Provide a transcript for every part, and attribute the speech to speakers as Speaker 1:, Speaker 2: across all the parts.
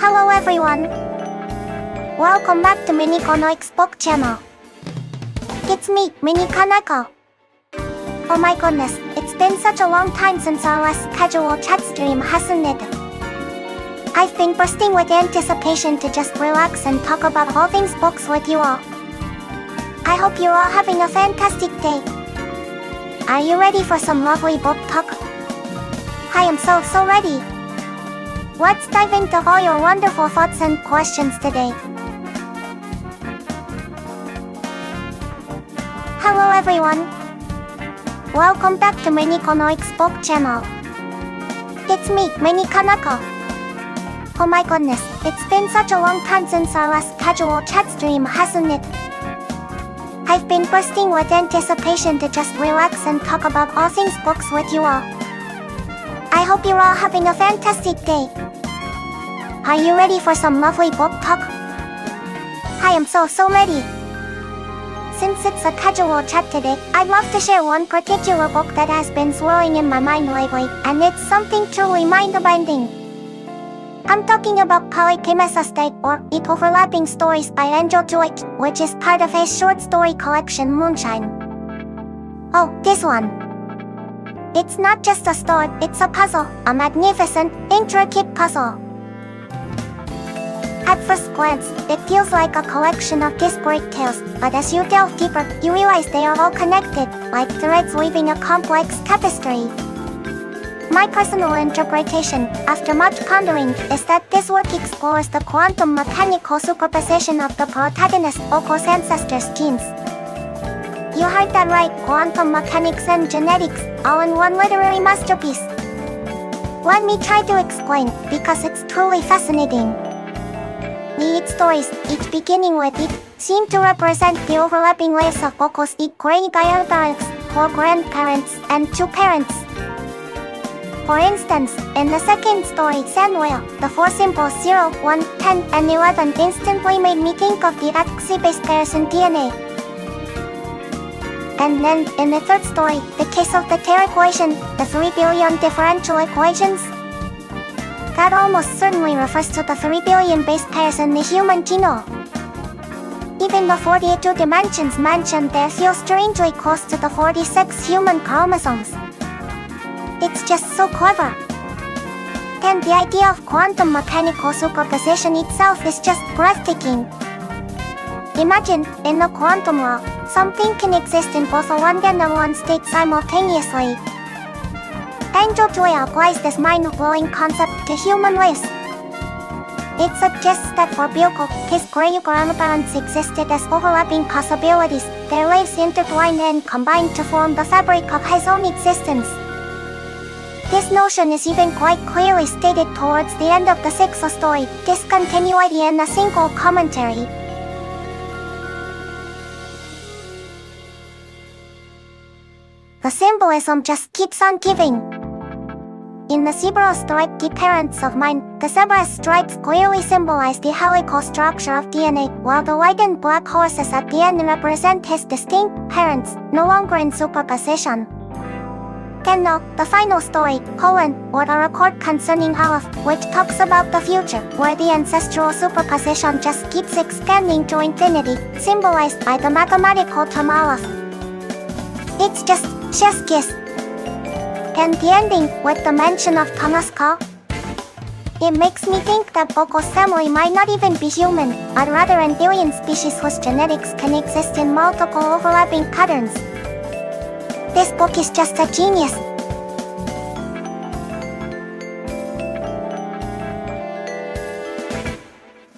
Speaker 1: Hello everyone! Welcome back to Mini-Koneko channel. It's me, Mini-Koneko. Oh my goodness, it's been such a long time since our last casual chat stream, hasn't it? I've been bursting with anticipation to just relax and talk about all things books with you all. I hope you're all having a fantastic day. Are you ready for some lovely book talk? I am so ready. Let's dive into all your wonderful thoughts and questions today. Hello everyone. Welcome back to Mini-Koneko channel. It's me, Mini-Koneko. Oh my goodness, it's been such a long time since our last casual chat stream, hasn't it? I've been bursting with anticipation to just relax and talk about all things books with you all. I hope you're all having a fantastic day. Are you ready for some lovely book talk? I am so ready. Since it's a casual chat today, I'd love to share one particular book that has been swirling in my mind lately, and it's something truly mind-bending. I'm talking about State or It Overlapping Stories by Angel Joyce, which is part of his short story collection Moonshine. Oh, this one. It's not just a story, it's a puzzle, a magnificent, intricate puzzle. At first glance, it feels like a collection of disparate tales, but as you delve deeper, you realize they are all connected, like threads weaving a complex tapestry. My personal interpretation, after much pondering, is that this work explores the quantum mechanical superposition of the protagonist's Oko's ancestors' genes. You heard that right, quantum mechanics and genetics, all in one literary masterpiece. Let me try to explain, because it's truly fascinating. The It stories, each beginning with It, seem to represent the overlapping lives of Oko's great-grandparents, 4 grandparents, and 2 parents. For instance, in the second story, Samuel, the 4 symbols 0, 1, 10, and 11 instantly made me think of the axis-based pairs in DNA. And then, in the third story, the case of the Terra equation, the 3 billion differential equations, that almost certainly refers to the 3 billion base pairs in the human genome. Even the 42 dimensions mentioned there feel strangely close to the 46 human chromosomes. It's just so clever. And the idea of quantum mechanical superposition itself is just breathtaking. Imagine, in the quantum law, something can exist in both a 1 and a 1 state simultaneously. Angel Joy applies this mind-blowing concept to human lives. It suggests that for Bilko, his great-grandparents existed as overlapping possibilities, their lives intertwined and combined to form the fabric of his own existence. This notion is even quite clearly stated towards the end of the 6th story, Discontinuity in a single commentary. The symbolism just keeps on giving. In the zebra stripe, the parents of mine, the zebra stripes clearly symbolize the helical structure of DNA, while the white and black horses at the end represent his distinct parents, no longer in superposition. And now, the final story, or a record concerning Aleph, which talks about the future, where the ancestral superposition just keeps expanding to infinity, symbolized by the mathematical term Aleph. It's just chef's kiss. And the ending, with the mention of Thomas Call, it makes me think that Boko's family might not even be human, but rather an alien species whose genetics can exist in multiple overlapping patterns. This book is just a genius.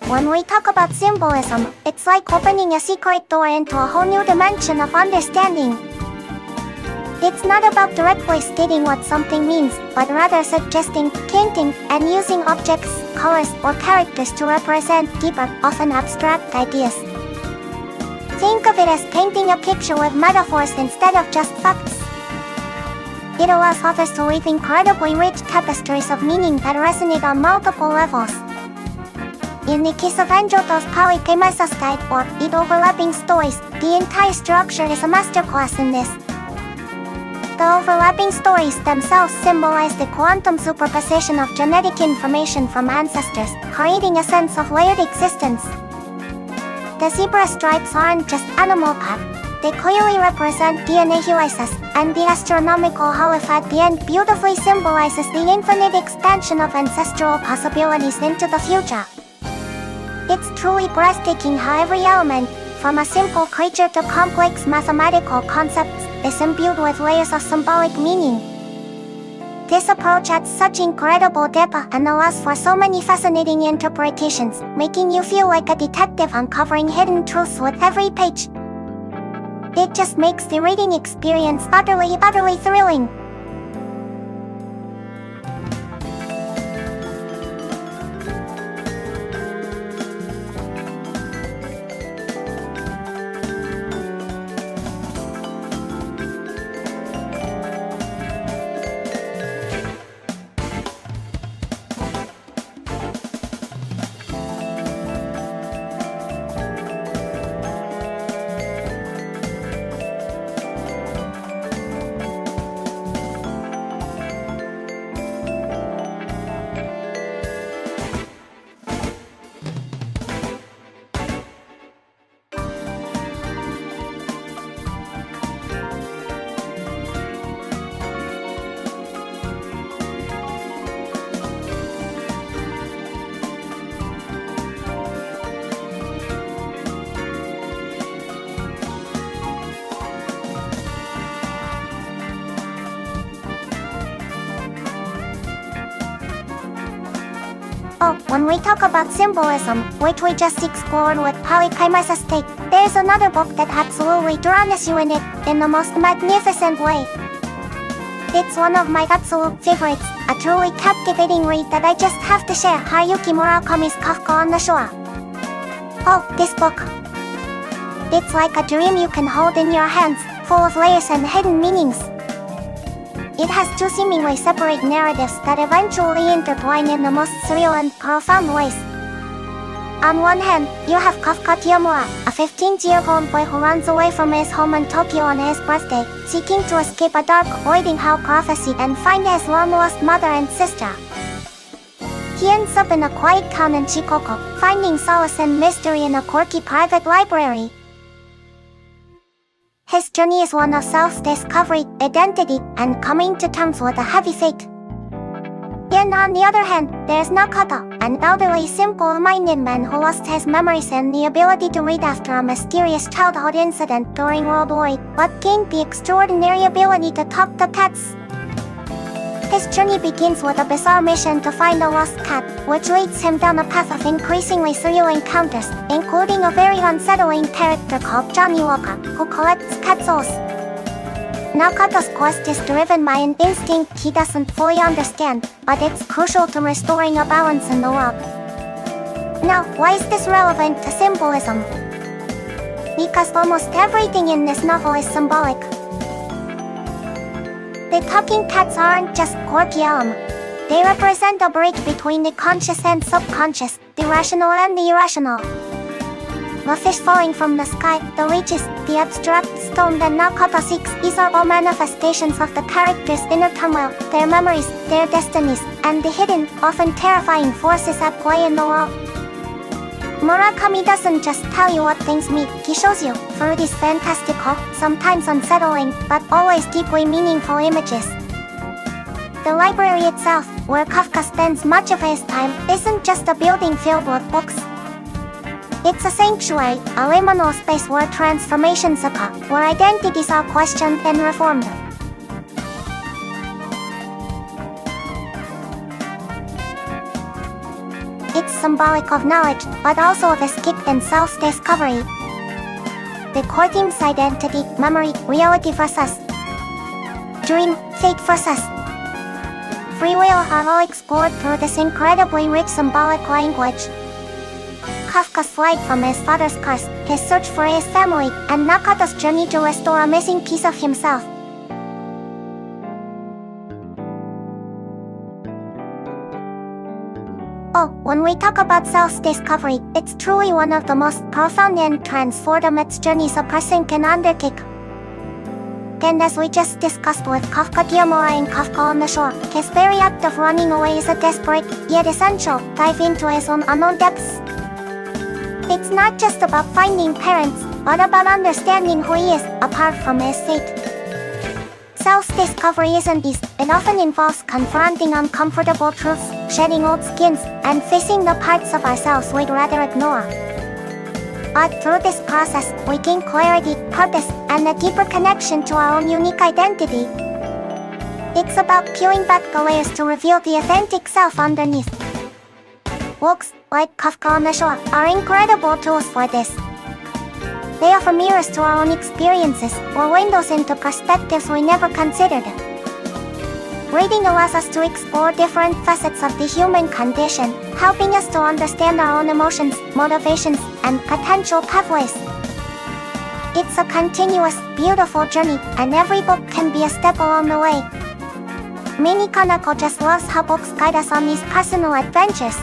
Speaker 1: When we talk about symbolism, it's like opening a secret door into a whole new dimension of understanding. It's not about directly stating what something means, but rather suggesting, hinting, and using objects, colors, or characters to represent deeper, often abstract ideas. Think of it as painting a picture with metaphors instead of just facts. It allows authors to weave incredibly rich tapestries of meaning that resonate on multiple levels. In the case of Angel Joyce's State or It Overlapping Stories, the entire structure is a masterclass in this. The overlapping stories themselves symbolize the quantum superposition of genetic information from ancestors, creating a sense of layered existence. The zebra stripes aren't just animal path. They clearly represent DNA helices, and the astronomical holof at the end beautifully symbolizes the infinite expansion of ancestral possibilities into the future. It's truly breathtaking how every element, from a simple creature to complex mathematical concepts, is imbued with layers of symbolic meaning. This approach adds such incredible depth and allows for so many fascinating interpretations, making you feel like a detective uncovering hidden truths with every page. It just makes the reading experience utterly thrilling. Oh, when we talk about symbolism, which we just explored with Polychimesis State, there's another book that absolutely drowns you in it, in the most magnificent way. It's one of my absolute favorites, a truly captivating read that I just have to share, Haruki Murakami's Kafka on the Shore. Oh, this book. It's like a dream you can hold in your hands, full of layers and hidden meanings. It has two seemingly separate narratives that eventually intertwine in the most surreal and profound ways. On one hand, you have Kafka Kiyomura, a 15-year-old boy who runs away from his home in Tokyo on his birthday, seeking to escape a dark, voiding hell prophecy and find his long-lost mother and sister. He ends up in a quiet town in Shikoku, finding solace and mystery in a quirky private library. His journey is one of self-discovery, identity, and coming to terms with a heavy fate. And on the other hand, there's Nakata, an elderly, simple-minded man who lost his memories and the ability to read after a mysterious childhood incident during World War II, but gained the extraordinary ability to talk to cats. His journey begins with a bizarre mission to find a lost cat, which leads him down a path of increasingly surreal encounters, including a very unsettling character called Johnny Walker, who collects cat souls. Nakata's quest is driven by an instinct he doesn't fully understand, but it's crucial to restoring a balance in the world. Now, why is this relevant to symbolism? Because almost everything in this novel is symbolic. The talking cats aren't just quirky elements. They represent a bridge between the conscious and subconscious, the rational and the irrational. The fish falling from the sky, the leeches, the abstract stone that Nakata seeks, these are all manifestations of the characters' inner turmoil, their memories, their destinies, and the hidden, often terrifying forces at play in the world. Murakami doesn't just tell you what things mean, he shows you, through these fantastical, sometimes unsettling, but always deeply meaningful images. The library itself, where Kafka spends much of his time, isn't just a building filled with books. It's a sanctuary, a liminal space where transformations occur, where identities are questioned and reformed. It's symbolic of knowledge, but also of escape and self-discovery. The core themes: identity, memory, reality versus dream, fate versus free will are all explored through this incredibly rich symbolic language. Kafka's flight from his father's curse, his search for his family, and Nakata's journey to restore a missing piece of himself. Oh, when we talk about self-discovery, it's truly one of the most profound and transformative journeys a person can undertake. and as we just discussed with Kafka Gyomora in Kafka on the Shore, his very act of running away is a desperate, yet essential, dive into his own unknown depths. It's not just about finding parents, but about understanding who he is, apart from his fate. Self-discovery isn't easy. It often involves confronting uncomfortable truths, shedding old skins, and facing the parts of ourselves we'd rather ignore. But through this process, we gain clarity, purpose, and a deeper connection to our own unique identity. It's about peeling back the layers to reveal the authentic self underneath. Books, like Kafka on the Shore, are incredible tools for this. They offer mirrors to our own experiences, or windows into perspectives we never considered. Reading allows us to explore different facets of the human condition, helping us to understand our own emotions, motivations, and potential pathways. It's a continuous, beautiful journey, and every book can be a step along the way. Mini-Koneko just loves how books guide us on these personal adventures.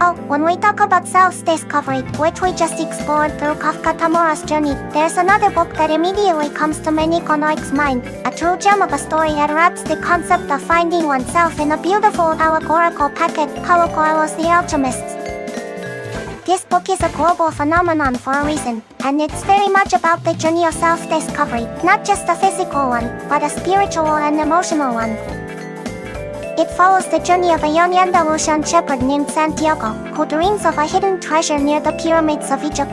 Speaker 1: Oh, when we talk about self-discovery, which we just explored through Kafka Tamora's journey, there's another book that immediately comes to Mini-Koneko's mind, a true gem of a story that wraps the concept of finding oneself in a beautiful allegorical packet, Paulo Coelho's The Alchemist. This book is a global phenomenon for a reason, and it's very much about the journey of self-discovery, not just a physical one, but a spiritual and emotional one. It follows the journey of a young Andalusian shepherd named Santiago, who dreams of a hidden treasure near the pyramids of Egypt.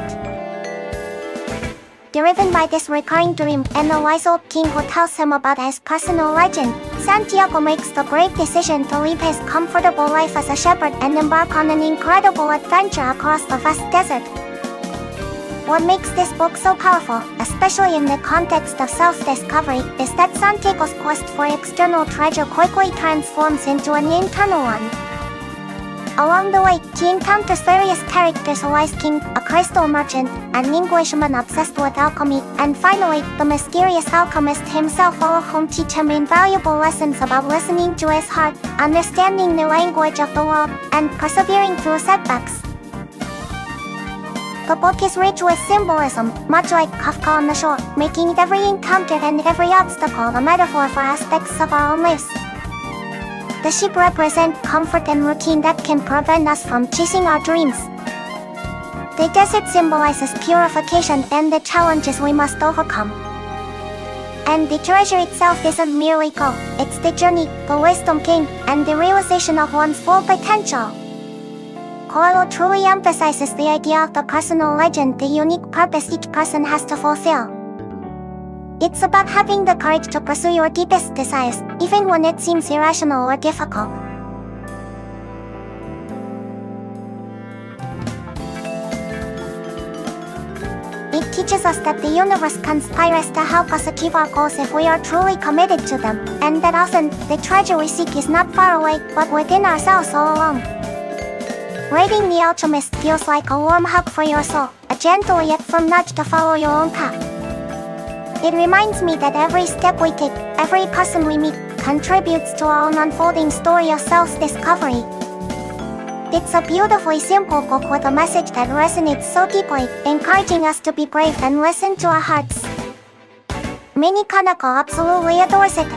Speaker 1: Driven by this recurring dream and the wise old king who tells him about his personal legend, Santiago makes the brave decision to leave his comfortable life as a shepherd and embark on an incredible adventure across the vast desert. What makes this book so powerful, especially in the context of self-discovery, is that Santiago's quest for external treasure quickly transforms into an internal one. Along the way, he encounters various characters: a wise king, a crystal merchant, an Englishman obsessed with alchemy, and finally, the mysterious alchemist himself, all of whom teach him invaluable lessons about listening to his heart, understanding the language of the world, and persevering through setbacks. The book is rich with symbolism, much like Kafka on the Shore, making every encounter and every obstacle a metaphor for aspects of our own lives. The sheep represent comfort and routine that can prevent us from chasing our dreams. The desert symbolizes purification and the challenges we must overcome. And the treasure itself isn't merely gold, it's the journey, the wisdom gained, and the realization of one's full potential. Coelho truly emphasizes the idea of the personal legend, the unique purpose each person has to fulfill. It's about having the courage to pursue your deepest desires, even when it seems irrational or difficult. It teaches us that the universe conspires to help us achieve our goals if we are truly committed to them, and that often, the treasure we seek is not far away, but within ourselves all along. Reading The Alchemist feels like a warm hug for your soul, a gentle yet firm nudge to follow your own path. It reminds me that every step we take, every person we meet, contributes to our own unfolding story of self-discovery. It's a beautifully simple book with a message that resonates so deeply, encouraging us to be brave and listen to our hearts. Mini-Koneko absolutely adores it.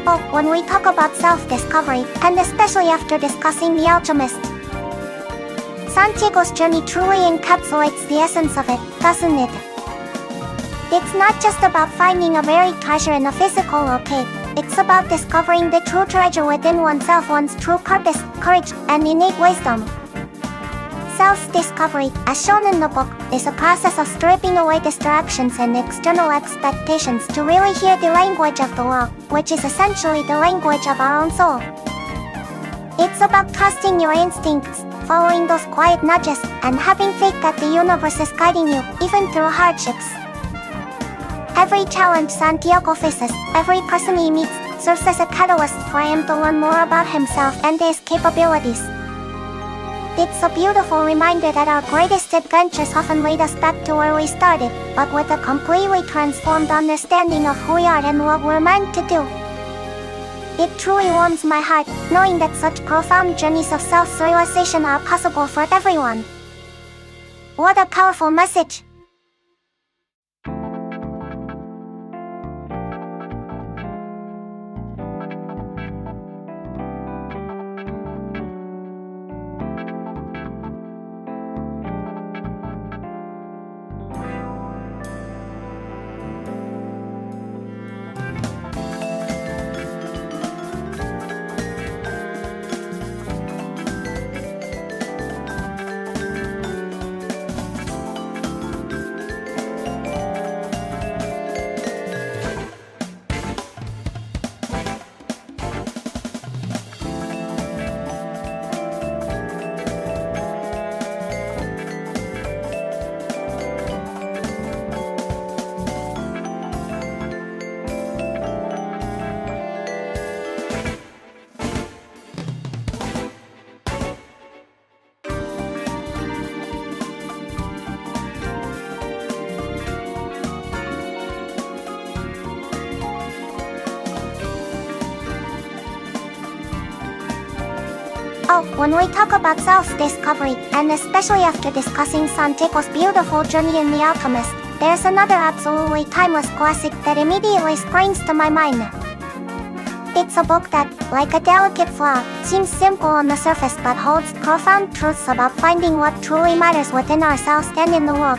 Speaker 1: Oh, when we talk about self-discovery, and especially after discussing The Alchemist, Santiago's journey truly encapsulates the essence of it, doesn't it? It's not just about finding a buried treasure in a physical locale. It's about discovering the true treasure within oneself, one's true purpose, courage, and innate wisdom. Self-discovery, as shown in the book, is a process of stripping away distractions and external expectations to really hear the language of the law, which is essentially the language of our own soul. It's about trusting your instincts, following those quiet nudges, and having faith that the universe is guiding you, even through hardships. Every challenge Santiago faces, every person he meets, serves as a catalyst for him to learn more about himself and his capabilities. It's a beautiful reminder that our greatest adventures often lead us back to where we started, but with a completely transformed understanding of who we are and what we're meant to do. It truly warms my heart, knowing that such profound journeys of self-realization are possible for everyone. What a powerful message! Oh, when we talk about self-discovery, and especially after discussing Santiago's beautiful journey in The Alchemist, there's another absolutely timeless classic that immediately springs to my mind. It's a book that, like a delicate flower, seems simple on the surface but holds profound truths about finding what truly matters within ourselves and in the world.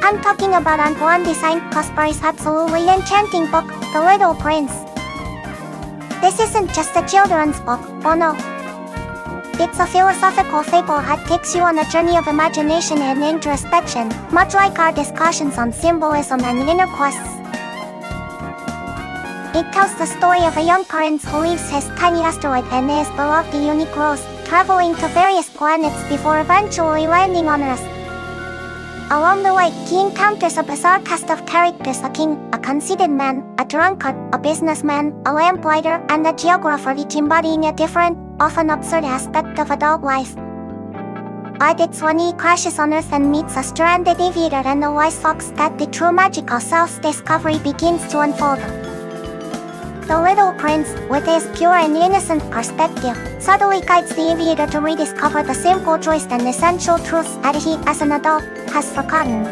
Speaker 1: I'm talking about Antoine de Saint-Exupéry's absolutely enchanting book, The Little Prince. This isn't just a children's book, oh no. It's a philosophical fable that takes you on a journey of imagination and introspection, much like our discussions on symbolism and inner quests. It tells the story of a young prince who leaves his tiny asteroid and his beloved unique rose, traveling to various planets before eventually landing on Earth. Along the way, he encounters a bizarre cast of characters: a king, a conceited man, a drunkard, a businessman, a lamplighter, and a geographer, each embodying a different, often absurd aspect of adult life. But it's when he crashes on Earth and meets a stranded aviator and a wise fox that the true magic of self-discovery begins to unfold. The Little Prince, with his pure and innocent perspective, subtly guides the aviator to rediscover the simple joys and essential truths that he, as an adult, has forgotten.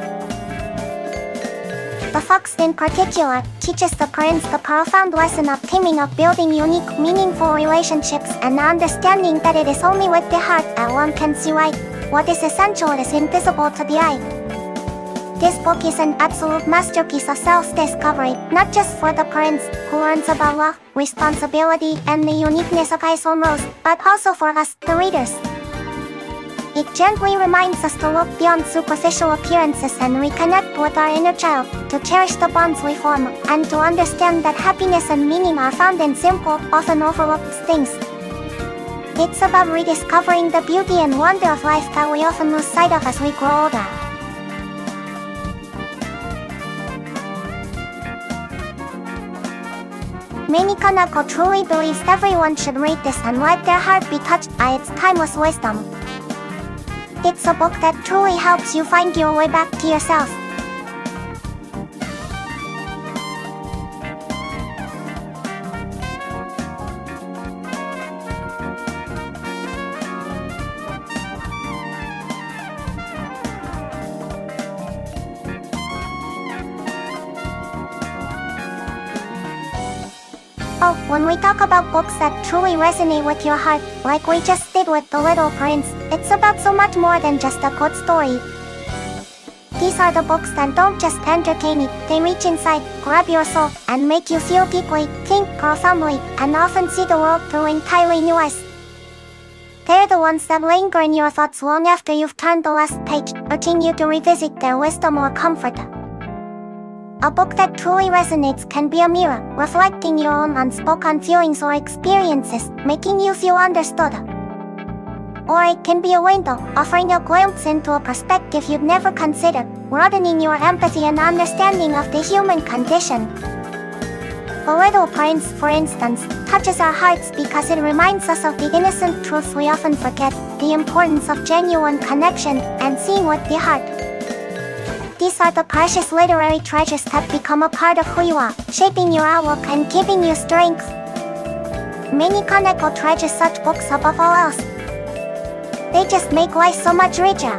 Speaker 1: The fox, in particular, teaches the prince the profound lesson of teaming up, building unique, meaningful relationships, and the understanding that it is only with the heart that one can see right. What is essential is invisible to the eye. This book is an absolute masterpiece of self-discovery, not just for the prince, who learns about love, responsibility, and the uniqueness of his own rose, but also for us, the readers. It gently reminds us to look beyond superficial appearances and reconnect with our inner child, to cherish the bonds we form, and to understand that happiness and meaning are found in simple, often overlooked things. It's about rediscovering the beauty and wonder of life that we often lose sight of as we grow older. Mini-Koneko truly believes everyone should read this and let their heart be touched by its timeless wisdom. It's a book that truly helps you find your way back to yourself. Oh, when we talk about books that truly resonate with your heart, like we just did with The Little Prince, it's about so much more than just a good story. These are the books that don't just entertain you, they reach inside, grab your soul, and make you feel deeply, think profoundly, and often see the world through entirely new eyes. They're the ones that linger in your thoughts long after you've turned the last page, urging you to revisit their wisdom or comfort. A book that truly resonates can be a mirror, reflecting your own unspoken feelings or experiences, making you feel understood. Or it can be a window, offering a glimpse into a perspective you'd never considered, broadening your empathy and understanding of the human condition. The Little Prince, for instance, touches our hearts because it reminds us of the innocent truths we often forget, the importance of genuine connection, and seeing with the heart. These are the precious literary treasures that become a part of who you are, shaping your outlook and giving you strength. Mini-Koneko treasures such books above all else. They just make life so much richer.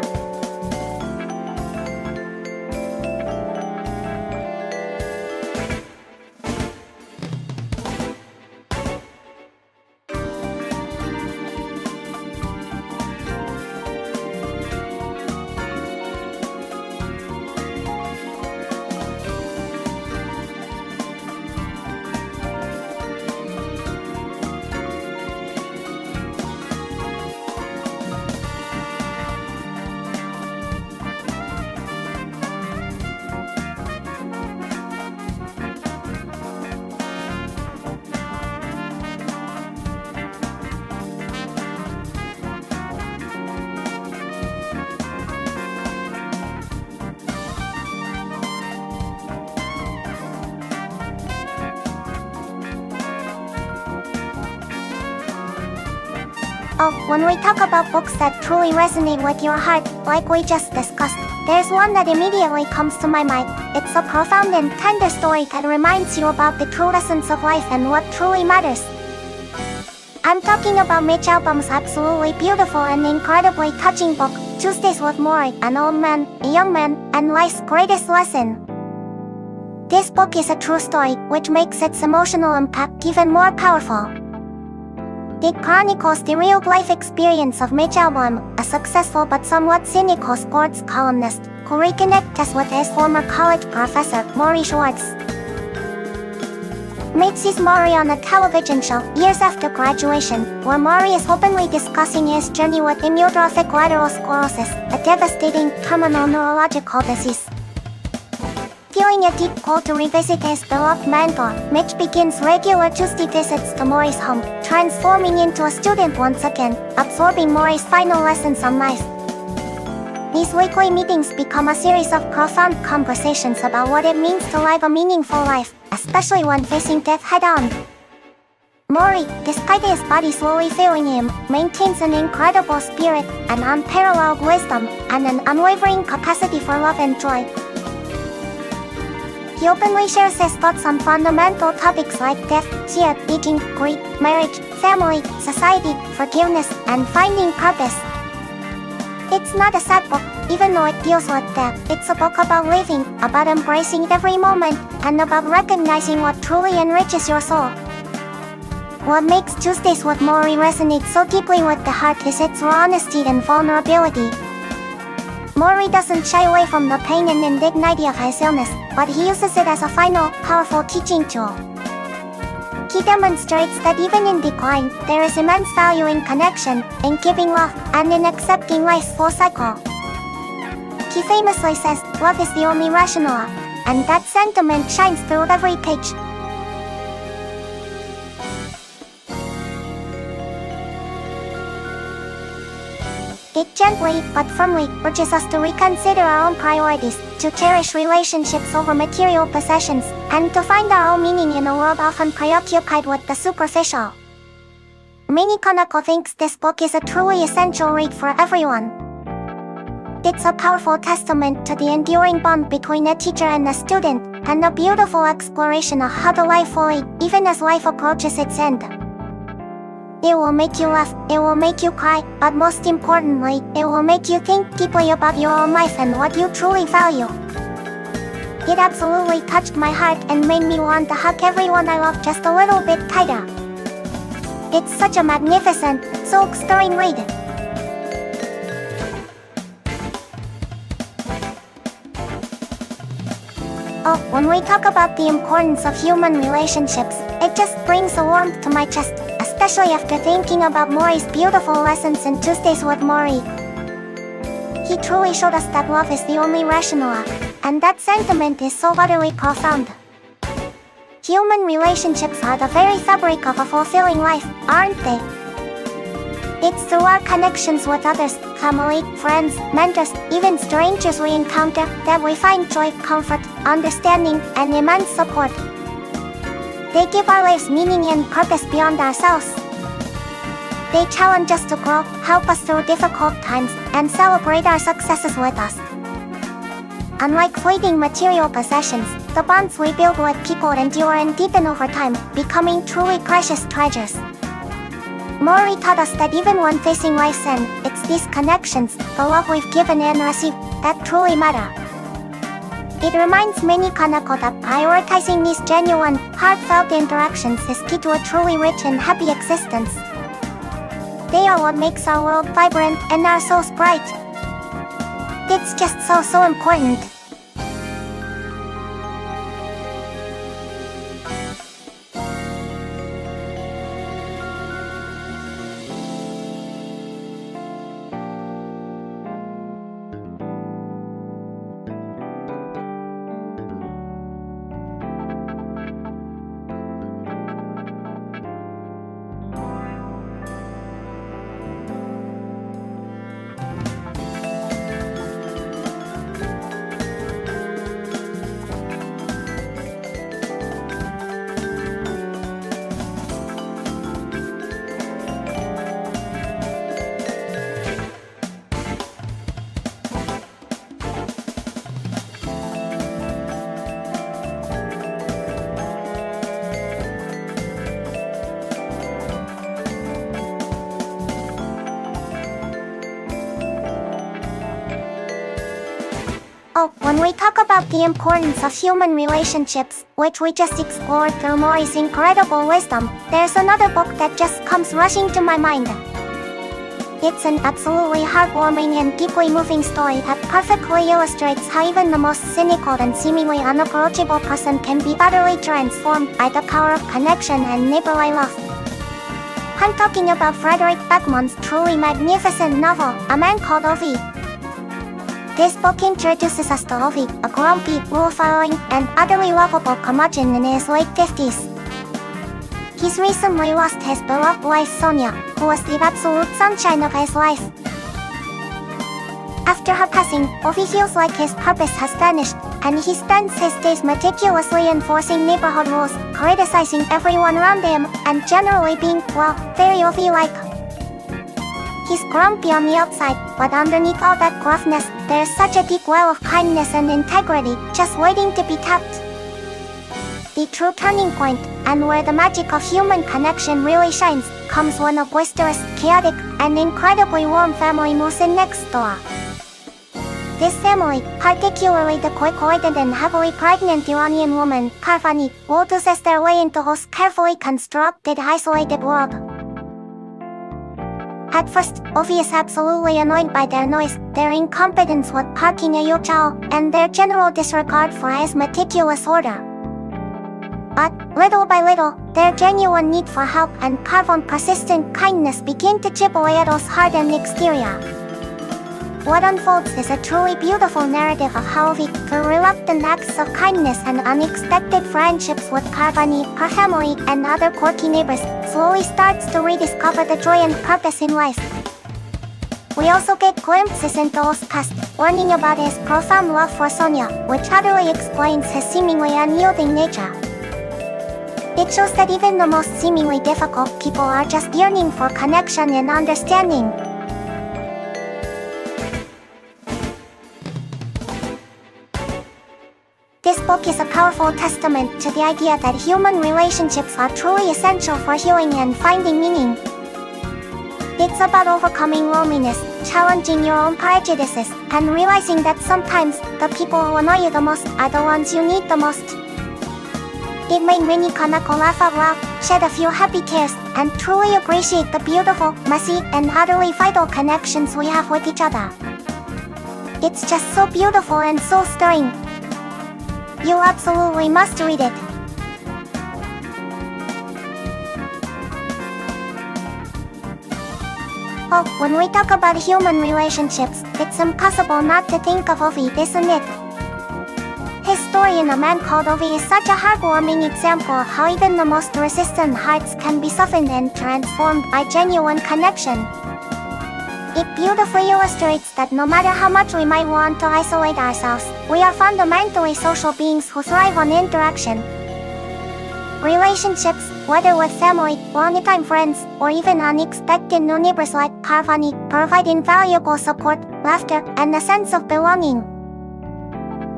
Speaker 1: Oh, when we talk about books that truly resonate with your heart, like we just discussed, there's one that immediately comes to my mind. It's a profound and tender story that reminds you about the true essence of life and what truly matters. I'm talking about Mitch Albom's absolutely beautiful and incredibly touching book, Tuesdays with Morrie, an old man, a young man, and life's greatest lesson. This book is a true story, which makes its emotional impact even more powerful. It chronicles the real-life experience of Mitch Albom, a successful but somewhat cynical sports columnist, who reconnects with his former college professor, Morrie Schwartz. Mitch sees Morrie on a television show years after graduation, where Morrie is openly discussing his journey with amyotrophic lateral sclerosis, a devastating terminal neurological disease. Feeling a deep call to revisit his beloved mentor, Mitch begins regular Tuesday visits to Morrie's home, transforming into a student once again, absorbing Morrie's final lessons on life. These weekly meetings become a series of profound conversations about what it means to live a meaningful life, especially when facing death head-on. Morrie, despite his body slowly failing him, maintains an incredible spirit, an unparalleled wisdom, and an unwavering capacity for love and joy. He openly shares his thoughts on fundamental topics like death, fear, aging, grief, marriage, family, society, forgiveness, and finding purpose. It's not a sad book, even though it deals with death. It's a book about living, about embracing every moment, and about recognizing what truly enriches your soul. What makes Tuesdays with Morrie resonate so deeply with the heart is its raw honesty and vulnerability. Morrie doesn't shy away from the pain and indignity of his illness, but he uses it as a final, powerful teaching tool. He demonstrates that even in decline, there is immense value in connection, in giving love, and in accepting life's full cycle. He famously says, "Love is the only rational act," and that sentiment shines through every page. It gently, but firmly, urges us to reconsider our own priorities, to cherish relationships over material possessions, and to find our own meaning in a world often preoccupied with the superficial. Mini-Koneko thinks this book is a truly essential read for everyone. It's a powerful testament to the enduring bond between a teacher and a student, and a beautiful exploration of how to live fully, even as life approaches its end. It will make you laugh, it will make you cry, but most importantly, it will make you think deeply about your own life and what you truly value. It absolutely touched my heart and made me want to hug everyone I love just a little bit tighter. It's such a magnificent, soul-stirring read. Oh, when we talk about the importance of human relationships, it just brings a warmth to my chest, especially after thinking about Mori's beautiful lessons in Tuesdays with Mori. He truly showed us that love is the only rational act, and that sentiment is so utterly profound. Human relationships are the very fabric of a fulfilling life, aren't they? It's through our connections with others, family, friends, mentors, even strangers we encounter, that we find joy, comfort, understanding, and immense support. They give our lives meaning and purpose beyond ourselves. They challenge us to grow, help us through difficult times, and celebrate our successes with us. Unlike fleeting material possessions, the bonds we build with people endure and deepen over time, becoming truly precious treasures. Mori taught us that even when facing life's end, it's these connections, the love we've given and received, that truly matter. It reminds Mini-Koneko that prioritizing these genuine, heartfelt interactions is key to a truly rich and happy existence. They are what makes our world vibrant and our souls bright. It's just so important. Oh, when we talk about the importance of human relationships, which we just explored through Mori's incredible wisdom, there's another book that just comes rushing to my mind. It's an absolutely heartwarming and deeply moving story that perfectly illustrates how even the most cynical and seemingly unapproachable person can be utterly transformed by the power of connection and neighborly love. I'm talking about Frederick Beckmann's truly magnificent novel, A Man Called Ovi. This book introduces us to Ovi, a grumpy, rule-following, and utterly lovable curmudgeon in his late 50s. He's recently lost his beloved wife Sonia, who was the absolute sunshine of his life. After her passing, Ovi feels like his purpose has vanished, and he spends his days meticulously enforcing neighborhood rules, criticizing everyone around him, and generally being, well, very Ovi-like. He's grumpy on the outside, but underneath all that gruffness, there's such a deep well of kindness and integrity, just waiting to be tapped. The true turning point, and where the magic of human connection really shines, comes when a boisterous, chaotic, and incredibly warm family moves in next door. This family, particularly the quick-witted and heavily pregnant Iranian woman, Karvani, bulldozes their way into Ho's carefully constructed, isolated world. At first, Ovi is absolutely annoyed by their noise, their incompetence with parking a U-Haul, and their general disregard for his meticulous order. But, little by little, their genuine need for help and Karvan's persistent kindness begin to chip away at O's hardened exterior. What unfolds is a truly beautiful narrative of how Ovi, through reluctant acts of kindness and unexpected friendships with Karvani, her family, and other quirky neighbors, slowly starts to rediscover the joy and purpose in life. We also get glimpses into O's past, learning about his profound love for Sonia, which utterly explains his seemingly unyielding nature. It shows that even the most seemingly difficult people are just yearning for connection and understanding. This book is a powerful testament to the idea that human relationships are truly essential for healing and finding meaning. It's about overcoming loneliness, challenging your own prejudices, and realizing that sometimes the people who annoy you the most are the ones you need the most. It made Mini-Koneko laugh out loud, shed a few happy tears, and truly appreciate the beautiful, messy, and utterly vital connections we have with each other. It's just so beautiful and so stirring. You absolutely must read it. Oh, when we talk about human relationships, it's impossible not to think of Ovi, isn't it? His story in A Man Called Ovi is such a heartwarming example of how even the most resistant hearts can be softened and transformed by genuine connection. It beautifully illustrates that no matter how much we might want to isolate ourselves, we are fundamentally social beings who thrive on interaction. Relationships, whether with family, longtime friends, or even unexpected new neighbors like Parvani, provide invaluable support, laughter, and a sense of belonging.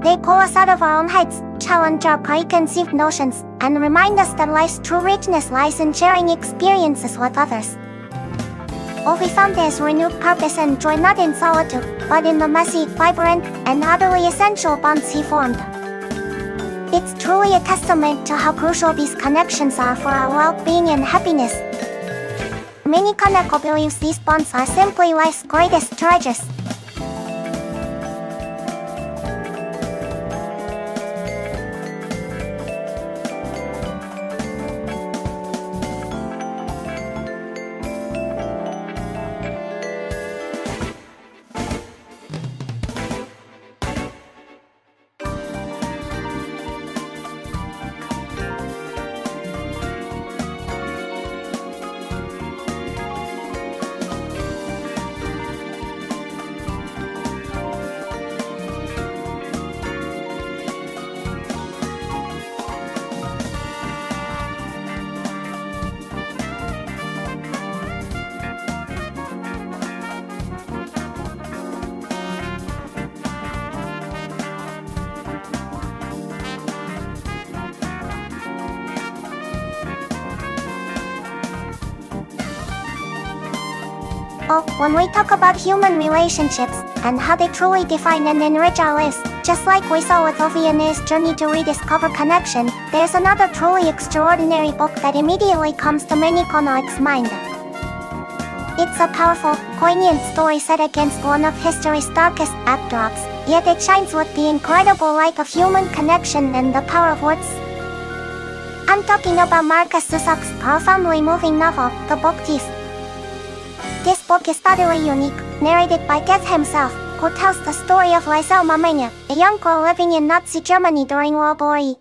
Speaker 1: They pull us out of our own heads, challenge our preconceived notions, and remind us that life's true richness lies in sharing experiences with others. Ovi found his renewed purpose and joy not in solitude, but in the messy, vibrant, and utterly essential bonds he formed. It's truly a testament to how crucial these connections are for our well-being and happiness. Mini-Koneko believes these bonds are simply life's greatest treasures. Oh, when we talk about human relationships, and how they truly define and enrich our lives, just like we saw with Ovi and his journey to rediscover connection, there's another truly extraordinary book that immediately comes to Mini-Koneko's mind. It's a powerful, poignant story set against one of history's darkest backdrops, yet it shines with the incredible light of human connection and the power of words. I'm talking about Marcus Zusak's profoundly moving novel, The Book Thief. This book is utterly unique, narrated by Goethe himself, who tells the story of Liesel Mamenya, a young girl living in Nazi Germany during World War I.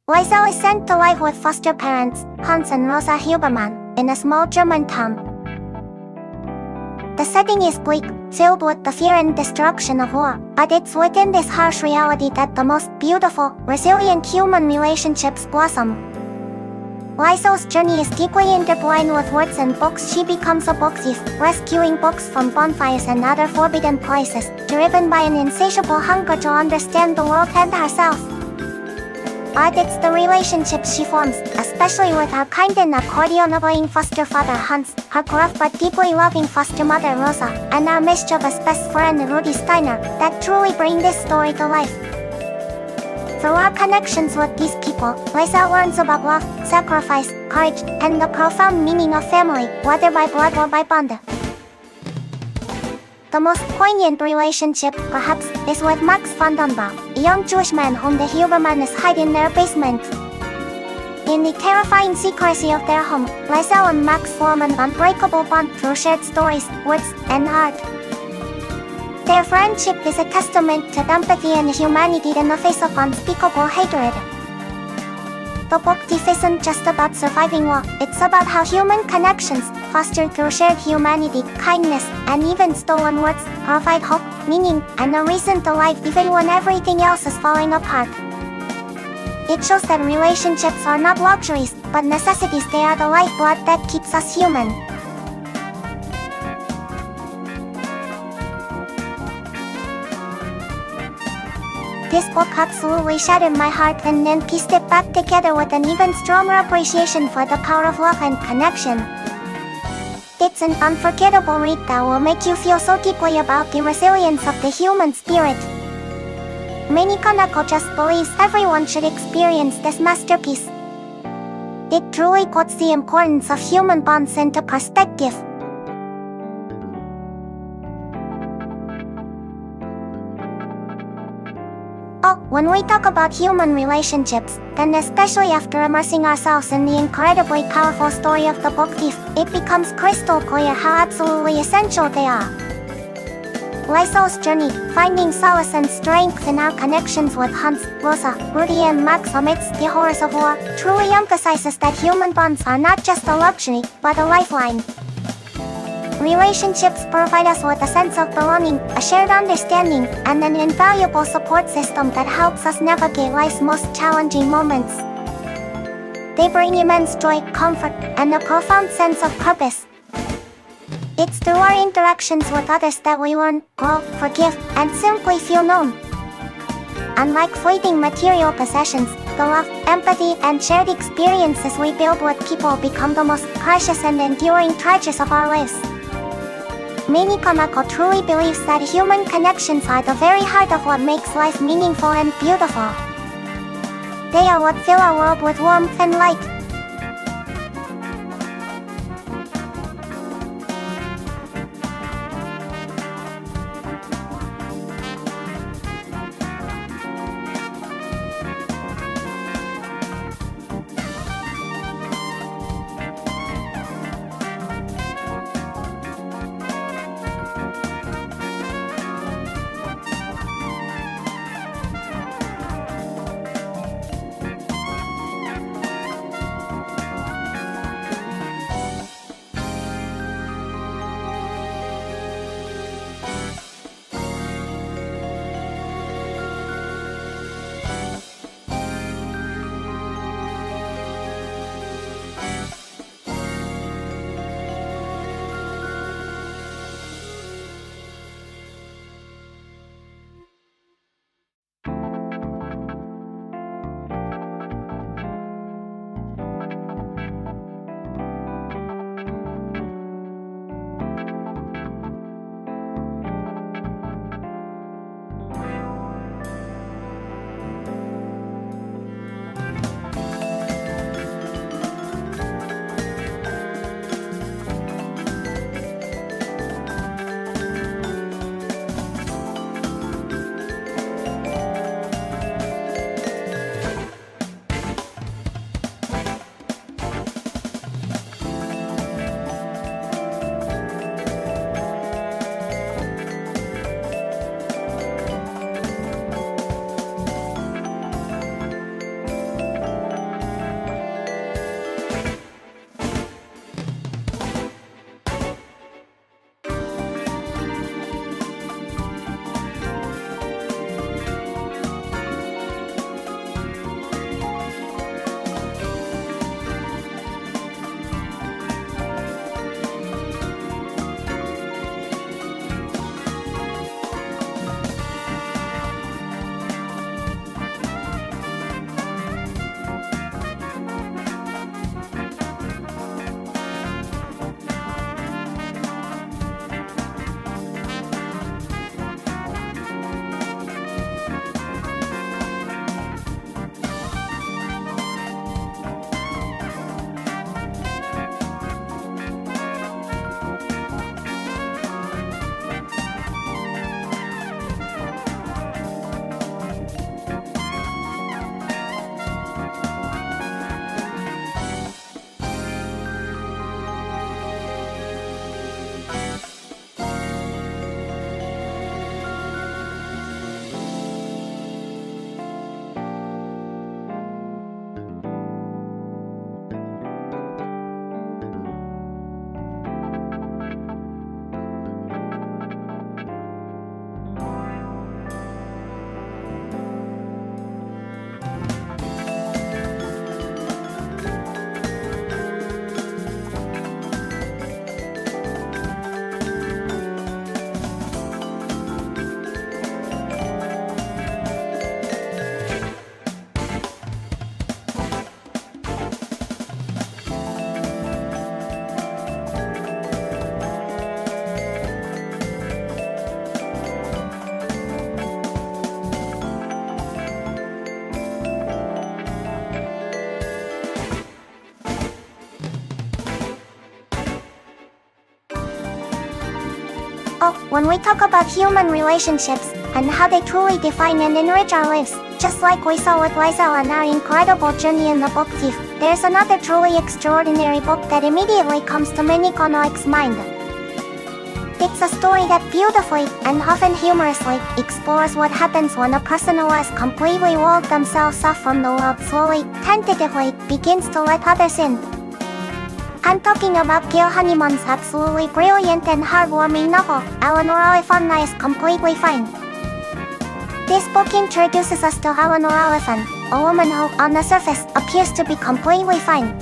Speaker 1: Liesel is sent to live with foster parents, Hans and Rosa Huberman, in a small German town. The setting is bleak, filled with the fear and destruction of war, but it's within this harsh reality that the most beautiful, resilient human relationships blossom. Liesel's journey is deeply intertwined with words and books. She becomes a book thief, rescuing books from bonfires and other forbidden places, driven by an insatiable hunger to understand the world and herself. But it's the relationships she forms, especially with her kind and accordion-playing foster father Hans, her gruff but deeply loving foster mother Rosa, and her mischievous best friend Rudi Steiner, that truly bring this story to life. Through our connections with these people, Liesel learns about love, sacrifice, courage, and the profound meaning of family, whether by blood or by bond. The most poignant relationship, perhaps, is with Max von Dunbach, a young Jewish man whom the Hubermans hide in their basement. In the terrifying secrecy of their home, Liesel and Max form an unbreakable bond through shared stories, words, and art. Their friendship is a testament to empathy and humanity in the face of unspeakable hatred. The Book Thief isn't just about surviving war, it's about how human connections, fostered through shared humanity, kindness, and even stolen words, provide hope, meaning, and a reason to life even when everything else is falling apart. It shows that relationships are not luxuries, but necessities. They are the lifeblood that keeps us human. This book absolutely shattered my heart and then pieced it back together with an even stronger appreciation for the power of love and connection. It's an unforgettable read that will make you feel so deeply about the resilience of the human spirit. Mini-Koneko just believes everyone should experience this masterpiece. It truly puts the importance of human bonds into perspective. Oh, when we talk about human relationships, and especially after immersing ourselves in the incredibly powerful story of the book Thief, it becomes crystal clear how absolutely essential they are. Lysol's journey, finding solace and strength in our connections with Hans, Rosa, Rudy and Max amidst the horrors of war, truly emphasizes that human bonds are not just a luxury, but a lifeline. Relationships provide us with a sense of belonging, a shared understanding, and an invaluable support system that helps us navigate life's most challenging moments. They bring immense joy, comfort, and a profound sense of purpose. It's through our interactions with others that we learn, grow, forgive, and simply feel known. Unlike fleeting material possessions, the love, empathy, and shared experiences we build with people become the most precious and enduring treasures of our lives. Mini-Koneko truly believes that human connections are the very heart of what makes life meaningful and beautiful. They are what fill our world with warmth and light. Oh, when we talk about human relationships, and how they truly define and enrich our lives, just like we saw with Liza on our incredible journey in the book Thief, there's another truly extraordinary book that immediately comes to Mini-Koneko's mind. It's a story that beautifully, and often humorously, explores what happens when a person who has completely walled themselves off from the world slowly, tentatively, begins to let others in. I'm talking about Gail Honeyman's absolutely brilliant and heartwarming novel, Eleanor Oliphant is Completely Fine. This book introduces us to Eleanor Oliphant, a woman who, on the surface, appears to be completely fine.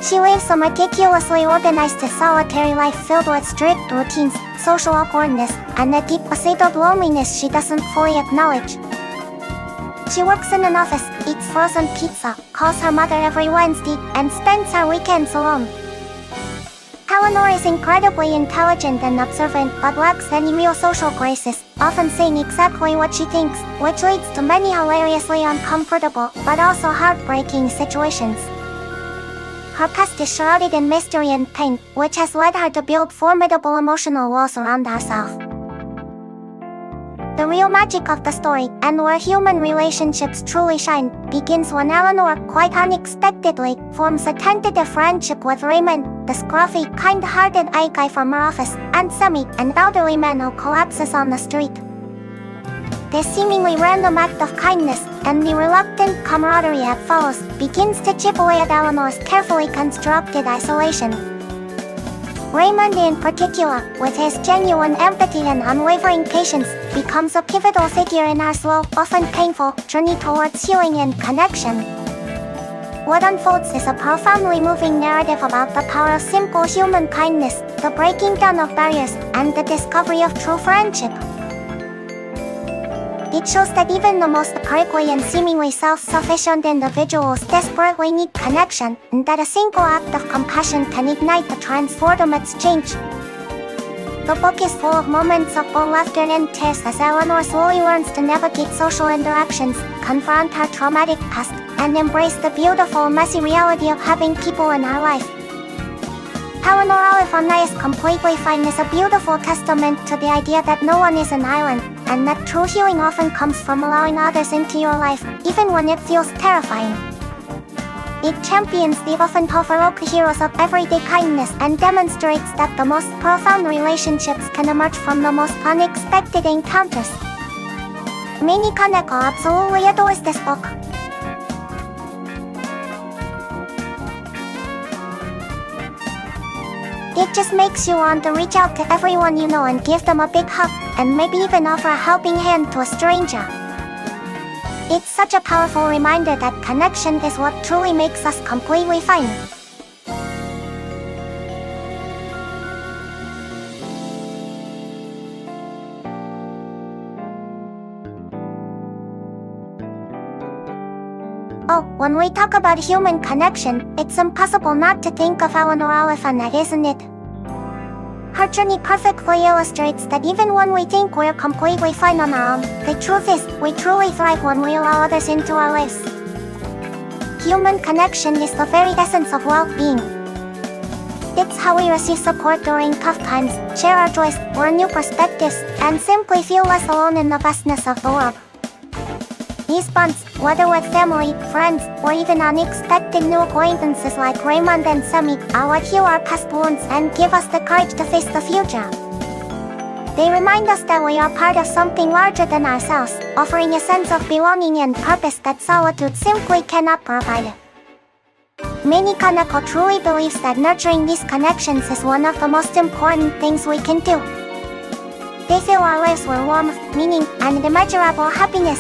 Speaker 1: She lives a meticulously organized and solitary life filled with strict routines, social awkwardness, and a deep-seated loneliness she doesn't fully acknowledge. She works in an office, eats frozen pizza, calls her mother every Wednesday, and spends her weekends alone. Eleanor is incredibly intelligent and observant but lacks any real social graces, often saying exactly what she thinks, which leads to many hilariously uncomfortable but also heartbreaking situations. Her past is shrouded in mystery and pain, which has led her to build formidable emotional walls around herself. The real magic of the story, and where human relationships truly shine, begins when Eleanor, quite unexpectedly, forms a tentative friendship with Raymond, the scruffy, kind-hearted IT guy from her office, and Sammy, an elderly man who collapses on the street. This seemingly random act of kindness, and the reluctant camaraderie that follows, begins to chip away at Eleanor's carefully constructed isolation. Raymond in particular, with his genuine empathy and unwavering patience, becomes a pivotal figure in our slow, often painful, journey towards healing and connection. What unfolds is a profoundly moving narrative about the power of simple human kindness, the breaking down of barriers, and the discovery of true friendship. It shows that even the most prickly and seemingly self-sufficient individuals desperately need connection, and that a single act of compassion can ignite a transformative change. The book is full of moments of both laughter and tears as Eleanor slowly learns to navigate social interactions, confront her traumatic past, and embrace the beautiful, messy reality of having people in her life. Eleanor Oliphant is Completely Fine is a beautiful testament to the idea that no one is an island, and that true healing often comes from allowing others into your life, even when it feels terrifying. It champions the often heroic heroes of everyday kindness and demonstrates that the most profound relationships can emerge from the most unexpected encounters. Mini-Koneko absolutely adores this book. It just makes you want to reach out to everyone you know and give them a big hug, and maybe even offer a helping hand to a stranger. It's such a powerful reminder that connection is what truly makes us completely fine. Oh, when we talk about human connection, it's impossible not to think of Eleanor Oliphant, isn't it? Her journey perfectly illustrates that even when we think we're completely fine on our own, the truth is, we truly thrive when we allow others into our lives. Human connection is the very essence of well-being. It's how we receive support during tough times, share our joys, learn new perspectives, and simply feel less alone in the vastness of the world. These bonds, whether with family, friends, or even unexpected new acquaintances like Raymond and Sammy, are what heal our past wounds and give us the courage to face the future. They remind us that we are part of something larger than ourselves, offering a sense of belonging and purpose that solitude simply cannot provide. Mini-Koneko truly believes that nurturing these connections is one of the most important things we can do. They fill our lives with warmth, meaning, and immeasurable happiness.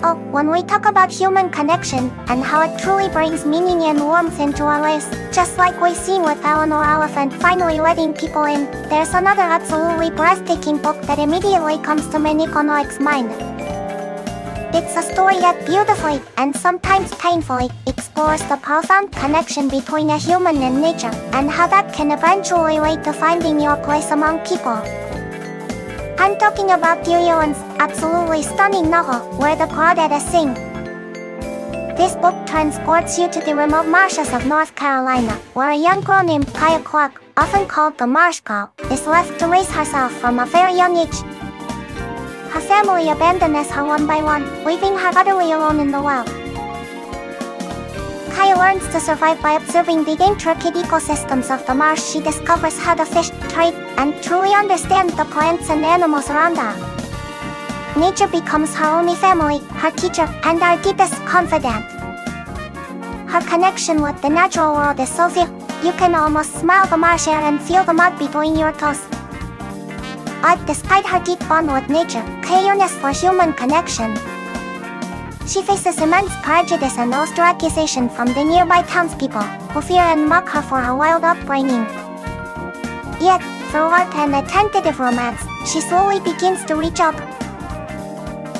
Speaker 1: Oh, when we talk about human connection and how it truly brings meaning and warmth into our lives, just like we see with Eleanor Elephant finally letting people in, there's another absolutely breathtaking book that immediately comes to Mini-Koneko's mind. It's a story that beautifully, and sometimes painfully, explores the profound connection between a human and nature, and how that can eventually lead to finding your place among people. I'm talking about Yuan's absolutely stunning novel, Where the Crawdads Sing. This book transports you to the remote marshes of North Carolina, where a young girl named Kaya Clark, often called the Marsh Girl, is left to raise herself from a very young age. Her family abandons her one by one, leaving her utterly alone in the wild. Kaya learns to survive by observing the intricate ecosystems of the marsh. She discovers how to fish, trade, and truly understand the plants and animals around her. Nature becomes her only family, her teacher, and her deepest confidant. Her connection with the natural world is so deep, you can almost smell the marsh air and feel the mud between your toes. But despite her deep bond with nature, Kaya's yearns for human connection. She faces immense prejudice and ostracization from the nearby townspeople, who fear and mock her for her wild upbringing. Yet, through art and a tentative romance, she slowly begins to reach out.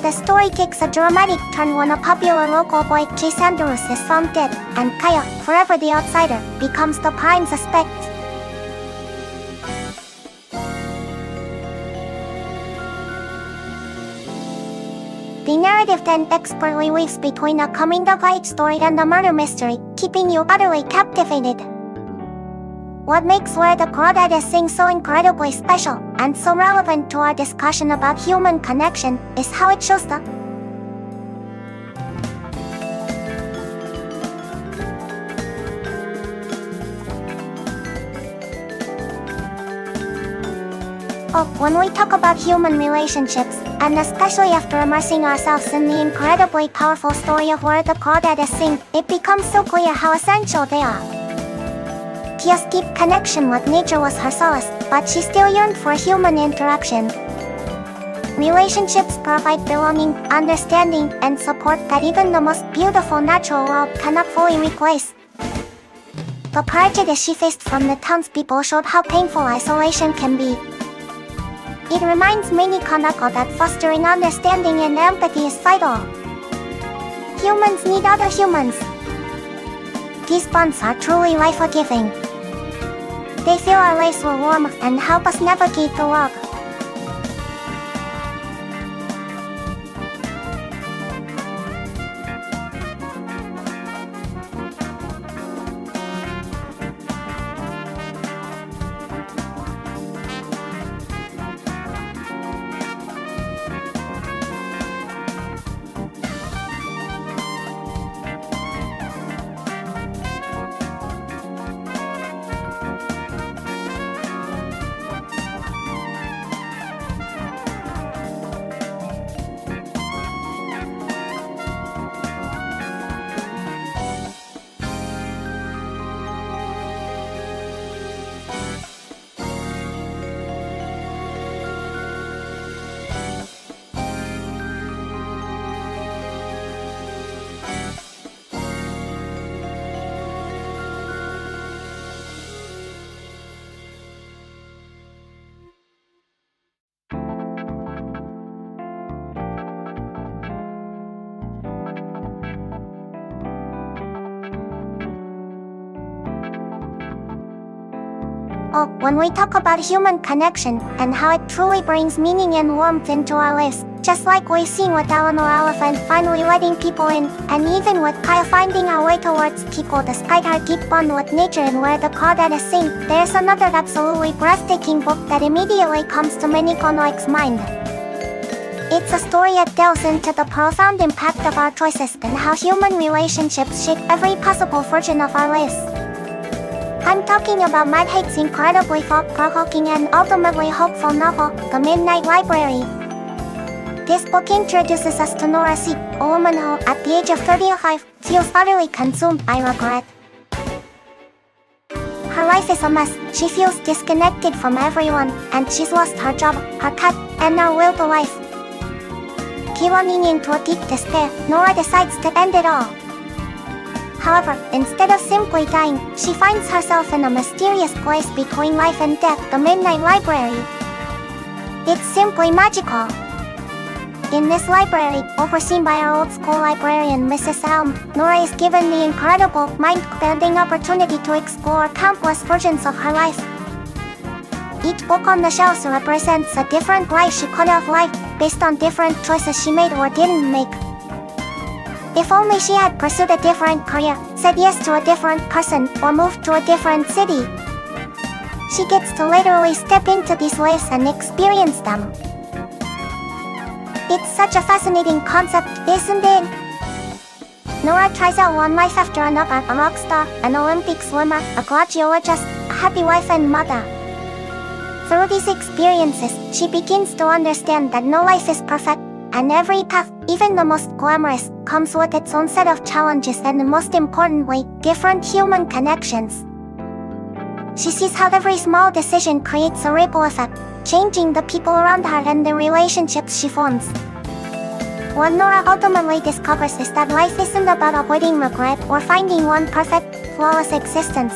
Speaker 1: The story takes a dramatic turn when a popular local boy, Chase Andrews, is found dead, and Kaya, forever the outsider, becomes the prime suspect. The narrative then expertly weaves between a coming-of-age story and a murder mystery, keeping you utterly captivated. What makes Where the Crawdads Sing so incredibly special, and so relevant to our discussion about human connection, is how it shows the when we talk about human relationships, and especially after immersing ourselves in the incredibly powerful story of Where the Crawdads Sing, it becomes so clear how essential they are. Kia's deep connection with nature was her solace, but she still yearned for human interaction. Relationships provide belonging, understanding, and support that even the most beautiful natural world cannot fully replace. The prejudice she faced from the townspeople showed how painful isolation can be. It reminds Mini-Koneko that fostering understanding and empathy is vital. Humans need other humans. These bonds are truly life-giving. They fill our lives with warmth and help us navigate the world. When we talk about human connection and how it truly brings meaning and warmth into our lives, just like we see with Eleanor Elephant finally letting people in, and even with Kaya finding her way towards people despite her deep bond with nature and Where the Crawdads Sing, there's another absolutely breathtaking book that immediately comes to Mini-Koneko's mind. It's a story that delves into the profound impact of our choices and how human relationships shape every possible version of our lives. I'm talking about Matt Haig's incredibly thought-provoking and ultimately hopeful novel, The Midnight Library. This book introduces us to Nora C., a woman who, at the age of 35, feels utterly consumed by regret. Her life is a mess, she feels disconnected from everyone, and she's lost her job, her cat, and her will to life. plunging into a deep despair, Nora decides to end it all. However, instead of simply dying, she finds herself in a mysterious place between life and death, the Midnight Library. It's simply magical. In this library, overseen by our old-school librarian Mrs. Elm, Nora is given the incredible, mind-bending opportunity to explore countless versions of her life. Each book on the shelves represents a different life she could have lived, based on different choices she made or didn't make. If only she had pursued a different career, said yes to a different person, or moved to a different city. She gets to literally step into these lives and experience them. It's such a fascinating concept, isn't it? Nora tries out one life after another, a rock star, an Olympic swimmer, a glaciologist, a happy wife and mother. Through these experiences, she begins to understand that no life is perfect, and every path, even the most glamorous, comes with its own set of challenges and, most importantly, different human connections. She sees how every small decision creates a ripple effect, changing the people around her and the relationships she forms. What Nora ultimately discovers is that life isn't about avoiding regret or finding one perfect, flawless existence.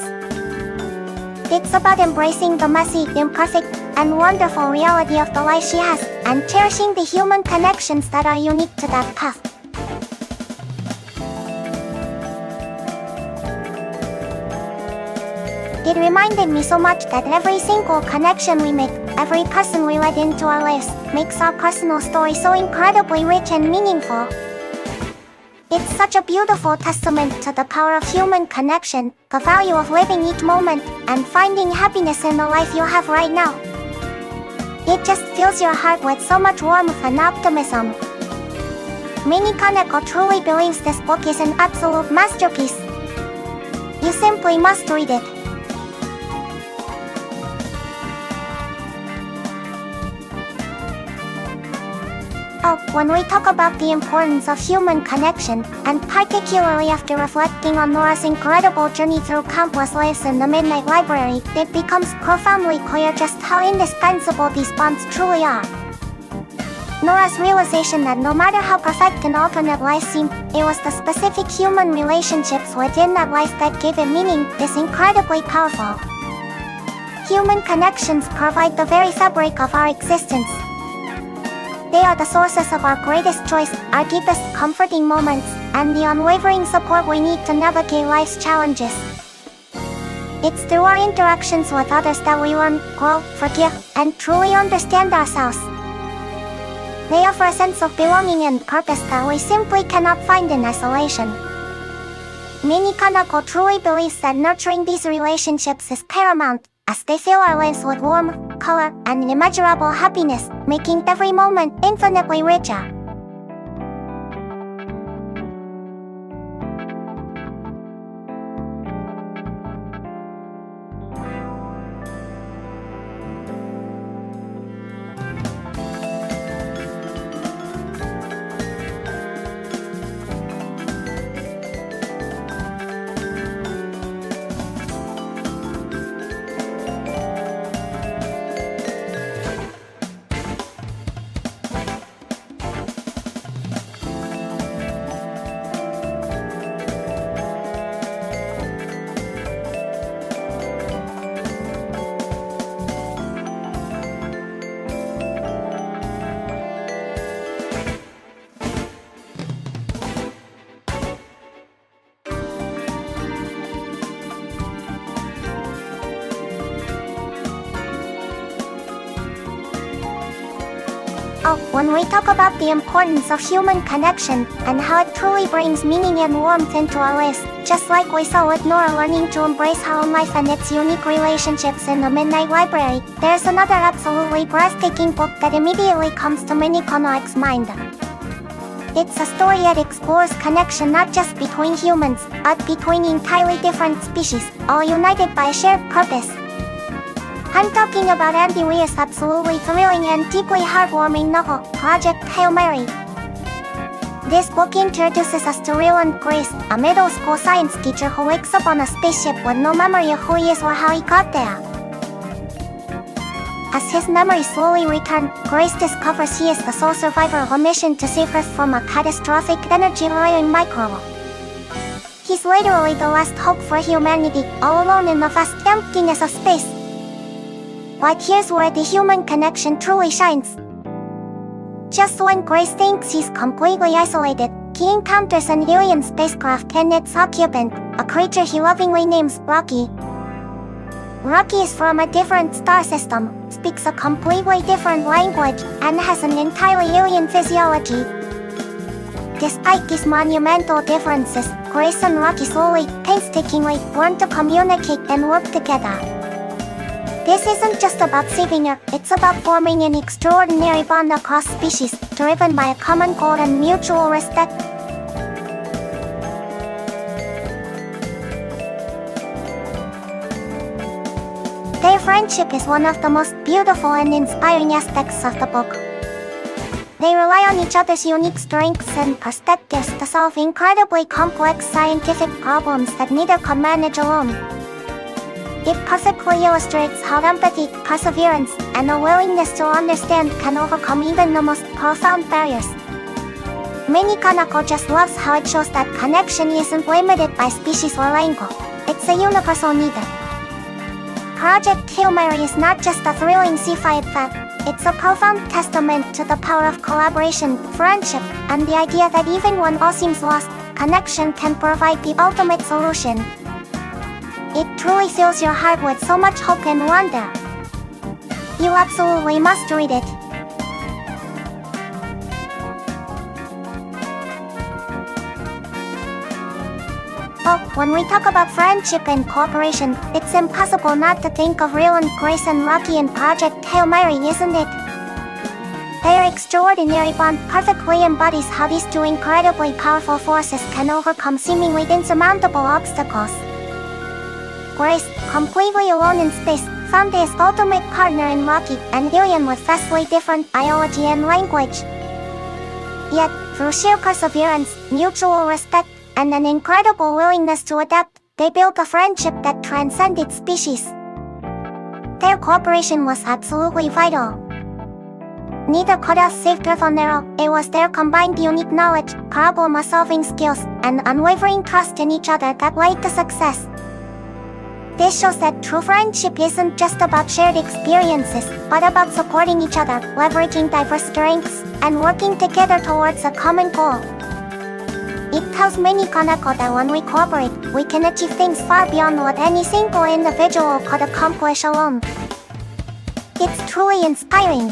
Speaker 1: It's about embracing the messy, imperfect, and wonderful reality of the life she has, and cherishing the human connections that are unique to that path. It reminded me so much that every single connection we make, every person we let into our lives, makes our personal story so incredibly rich and meaningful. It's such a beautiful testament to the power of human connection, the value of living each moment, and finding happiness in the life you have right now. It just fills your heart with so much warmth and optimism. Mini-Koneko truly believes this book is an absolute masterpiece. You simply must read it. Oh, when we talk about the importance of human connection, and particularly after reflecting on Nora's incredible journey through countless lives in the Midnight Library, it becomes profoundly clear just how indispensable these bonds truly are. Nora's realization that no matter how perfect an alternate life seemed, it was the specific human relationships within that life that gave it meaning is incredibly powerful. Human connections provide the very fabric of our existence. They are the sources of our greatest joys, our deepest comforting moments, and the unwavering support we need to navigate life's challenges. It's through our interactions with others that we learn, grow, forgive, and truly understand ourselves. They offer a sense of belonging and purpose that we simply cannot find in isolation. Mini-Koneko truly believes that nurturing these relationships is paramount, as they fill our lives with warmth, color, and immeasurable happiness, making every moment infinitely richer. Oh, when we talk about the importance of human connection, and how it truly brings meaning and warmth into our lives, just like we saw with Nora learning to embrace her own life and its unique relationships in the Midnight Library, there's another absolutely breathtaking book that immediately comes to Mini-Koneko's mind. It's a story that explores connection not just between humans, but between entirely different species, all united by a shared purpose. I'm talking about Andy Weir's absolutely thrilling and deeply heartwarming novel, Project Hail Mary. This book introduces us to Ryland Grace, a middle school science teacher who wakes up on a spaceship with no memory of who he is or how he got there. As his memory slowly returned, Grace discovers he is the sole survivor of a mission to save Earth from a catastrophic energy-relying microbe. He's literally the last hope for humanity, all alone in the vast emptiness of space. But here's where the human connection truly shines. Just when Grace thinks he's completely isolated, he encounters an alien spacecraft and its occupant, a creature he lovingly names Rocky. Rocky is from a different star system, speaks a completely different language, and has an entirely alien physiology. Despite these monumental differences, Grace and Rocky slowly, painstakingly, learn to communicate and work together. This isn't just about saving Earth, it's about forming an extraordinary bond across species, driven by a common goal and mutual respect. Their friendship is one of the most beautiful and inspiring aspects of the book. They rely on each other's unique strengths and perspectives to solve incredibly complex scientific problems that neither can manage alone. It perfectly illustrates how empathy, perseverance, and a willingness to understand can overcome even the most profound barriers. Mini-Koneko just loves how it shows that connection isn't limited by species or language. It's a universal need. Project Hail Mary is not just a thrilling sci-fi adventure. It's a profound testament to the power of collaboration, friendship, and the idea that even when all seems lost, connection can provide the ultimate solution. It truly fills your heart with so much hope and wonder. You absolutely must read it. Oh, when we talk about friendship and cooperation, it's impossible not to think of Rylan, Grace and Rocky in Project Hail Mary, isn't it? Their extraordinary bond perfectly embodies how these two incredibly powerful forces can overcome seemingly insurmountable obstacles. Grace, completely alone in space, found his ultimate partner in Rocky, an alien with vastly different biology and language. Yet, through sheer perseverance, mutual respect, and an incredible willingness to adapt, they built a friendship that transcended species. Their cooperation was absolutely vital. Neither could have saved Earth on their own. It was their combined unique knowledge, problem-solving skills, and unwavering trust in each other that led to success. This shows that true friendship isn't just about shared experiences, but about supporting each other, leveraging diverse strengths, and working together towards a common goal. It tells Mini-Koneko that when we cooperate, we can achieve things far beyond what any single individual could accomplish alone. It's truly inspiring.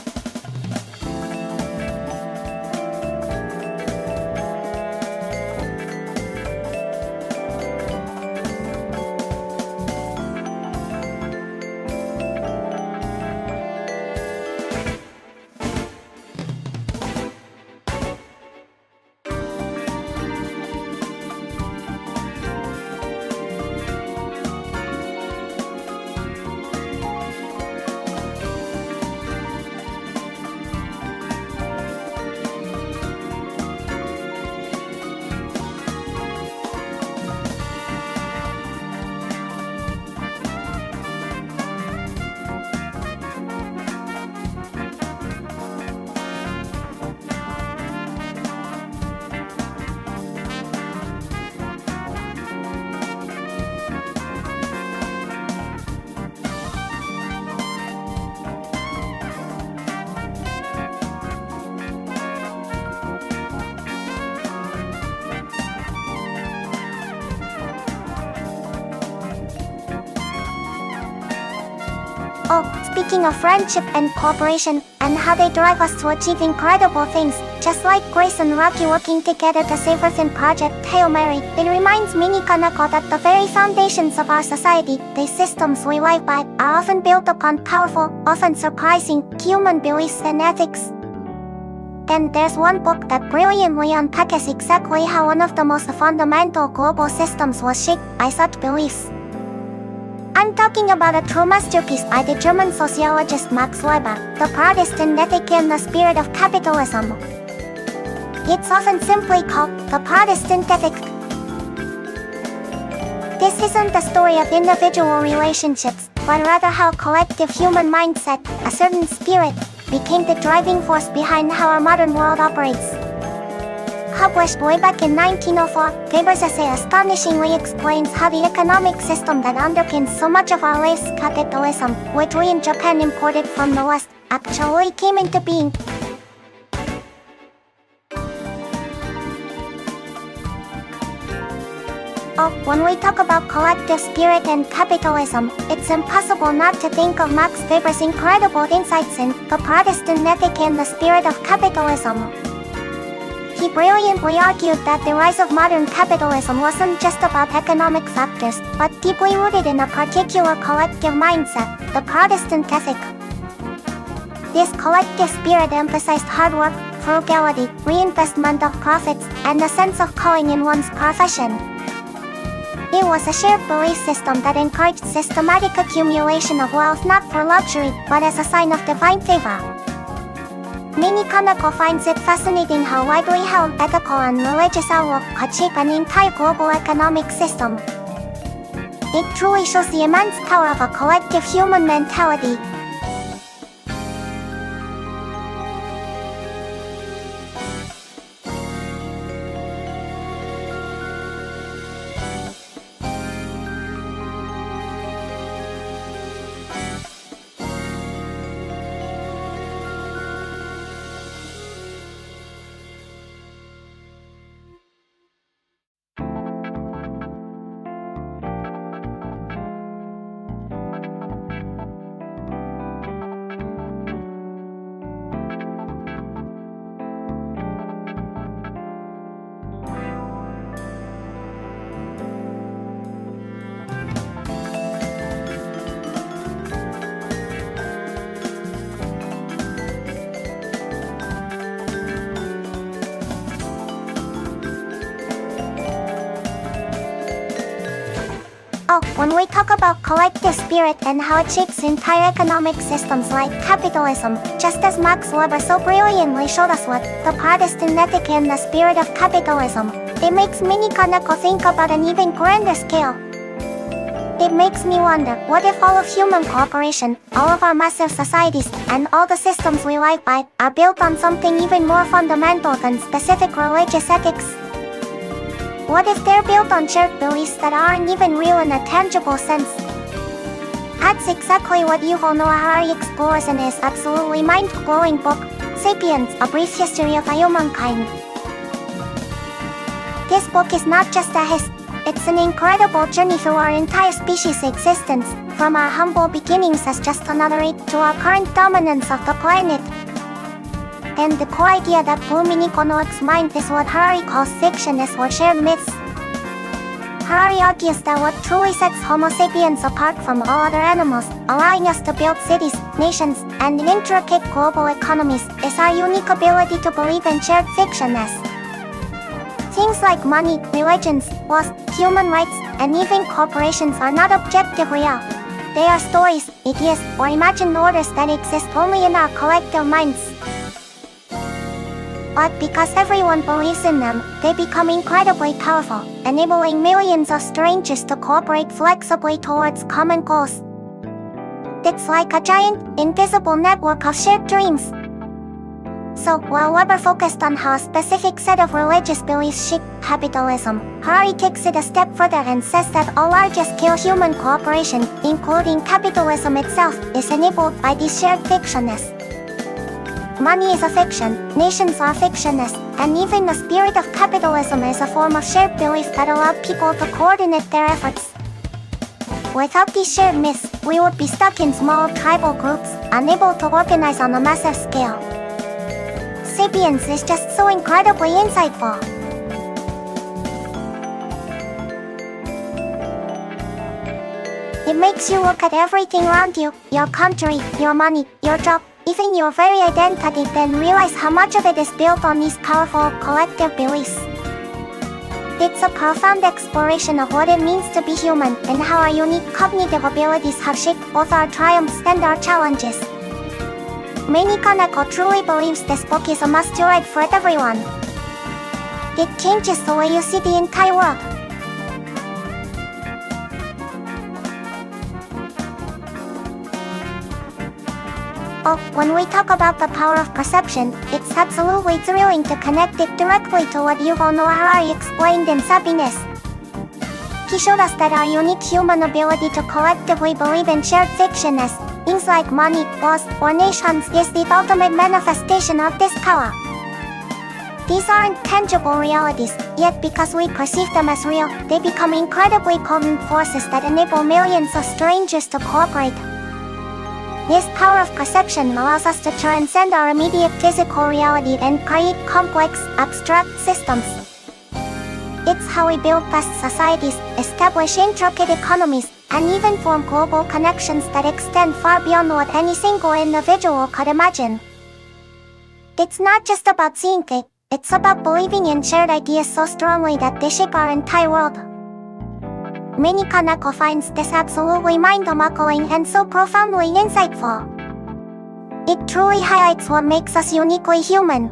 Speaker 1: Oh, speaking of friendship and cooperation, and how they drive us to achieve incredible things, just like Grace and Rocky working together to save Earth in Project Hail Mary, it reminds Mini-Koneko that the very foundations of our society, the systems we live by, are often built upon powerful, often surprising, human beliefs and ethics. And there's one book that brilliantly unpacks exactly how one of the most fundamental global systems was shaped by such beliefs. I'm talking about a true masterpiece by the German sociologist Max Weber, The Protestant Ethic and the Spirit of Capitalism. It's often simply called The Protestant Ethic. This isn't the story of individual relationships, but rather how collective human mindset, a certain spirit, became the driving force behind how our modern world operates. Published way back in 1904, Weber's essay astonishingly explains how the economic system that underpins so much of our lives, capitalism, which we in Japan imported from the West, actually came into being. When we talk about collective spirit and capitalism, it's impossible not to think of Max Weber's incredible insights in The Protestant Ethic and the Spirit of Capitalism. He brilliantly argued that the rise of modern capitalism wasn't just about economic factors, but deeply rooted in a particular collective mindset, the Protestant ethic. This collective spirit emphasized hard work, frugality, reinvestment of profits, and a sense of calling in one's profession. It was a shared belief system that encouraged systematic accumulation of wealth not for luxury, but as a sign of divine favor. Mini-Koneko finds it fascinating how widely held ethical and religious outlook could shape an entire global economic system. It truly shows the immense power of a collective human mentality. When we talk about collective spirit and how it shapes entire economic systems like capitalism, just as Max Weber so brilliantly showed us what the Protestant ethic and the spirit of capitalism, it makes Mini-Koneko think about an even grander scale. It makes me wonder, what if all of human cooperation, all of our massive societies, and all the systems we live by, are built on something even more fundamental than specific religious ethics? What if they're built on shared beliefs that aren't even real in a tangible sense? That's exactly what Yuval Noah Harari explores in his absolutely mind-blowing book, *Sapiens: A Brief History of Humankind*. This book is not just a it's an incredible journey through our entire species' existence, from our humble beginnings as just another ape to our current dominance of the planet. And the core idea that blew Mini-Koneko's mind is what Harari calls fictionists or shared myths. Harari argues that what truly sets Homo sapiens apart from all other animals, allowing us to build cities, nations, and intricate global economies, is our unique ability to believe in shared fictionists. Things like money, religions, laws, human rights, and even corporations are not objectively real. They are stories, ideas, or imagined orders that exist only in our collective minds. But because everyone believes in them, they become incredibly powerful, enabling millions of strangers to cooperate flexibly towards common goals. It's like a giant, invisible network of shared dreams. So, while Weber focused on how a specific set of religious beliefs shape capitalism, Harari takes it a step further and says that all large-scale human cooperation, including capitalism itself, is enabled by these shared fictionists. Money is a fiction, nations are fictionists, and even the spirit of capitalism is a form of shared belief that allows people to coordinate their efforts. Without these shared myths, we would be stuck in small tribal groups, unable to organize on a massive scale. Sapiens is just so incredibly insightful. It makes you look at everything around you, your country, your money, your job, even your very identity, then realize how much of it is built on these powerful collective beliefs. It's a profound exploration of what it means to be human and how our unique cognitive abilities have shaped both our triumphs and our challenges. Mini-Koneko truly believes this book is a must-read for everyone. It changes the way you see the entire world. Oh, when we talk about the power of perception, it's absolutely thrilling to connect it directly to what Yuval Noah Harari explained in Happiness. He showed us that our unique human ability to collectively believe in shared fiction as things like money, laws, or nations is the ultimate manifestation of this power. These aren't tangible realities, yet because we perceive them as real, they become incredibly potent forces that enable millions of strangers to cooperate. This power of perception allows us to transcend our immediate physical reality and create complex, abstract systems. It's how we build vast societies, establish intricate economies, and even form global connections that extend far beyond what any single individual could imagine. It's not just about seeing it, it's about believing in shared ideas so strongly that they shape our entire world. Mini-Koneko finds this absolutely mind-boggling and so profoundly insightful. It truly highlights what makes us uniquely human.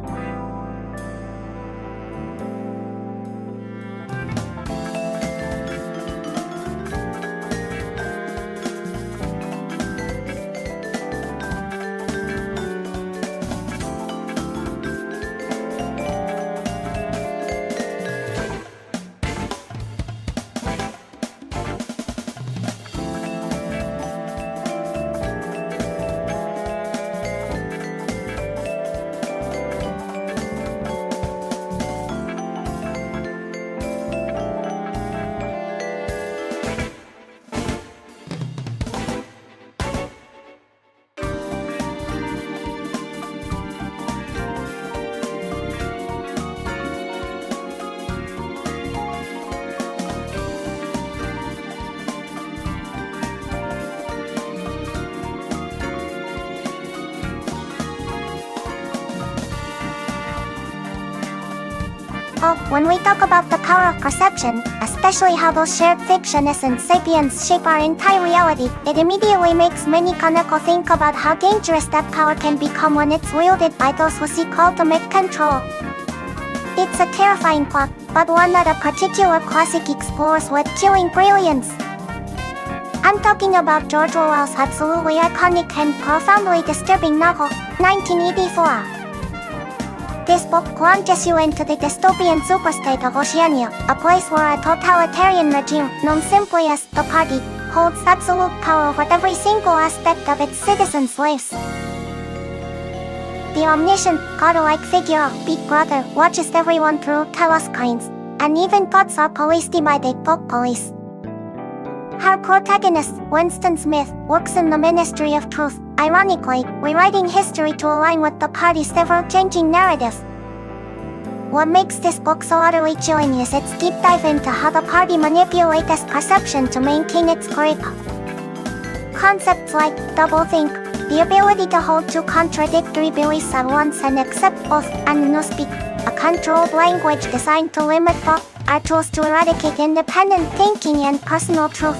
Speaker 1: Oh, when we talk about the power of perception, especially how those shared fictions and sapiens shape our entire reality, it immediately makes Mini-Koneko think about how dangerous that power can become when it's wielded by those who seek ultimate control. It's a terrifying plot, but one that a particular classic explores with chilling brilliance. I'm talking about George Orwell's absolutely iconic and profoundly disturbing novel, 1984. This book plunges you into the dystopian superstate of Oceania, a place where a totalitarian regime, known simply as the Party, holds absolute power over every single aspect of its citizens' lives. The omniscient, godlike figure of Big Brother watches everyone through telescreens, and even thoughts are policed by the book police. Our protagonist, Winston Smith, works in the Ministry of Truth, ironically, rewriting history to align with the party's ever-changing narrative. What makes this book so utterly chilling is its deep dive into how the party manipulates perception to maintain its grip. Concepts like doublethink, the ability to hold two contradictory beliefs at once and accept both, and newspeak, a controlled language designed to limit thought, are tools to eradicate independent thinking and personal truth.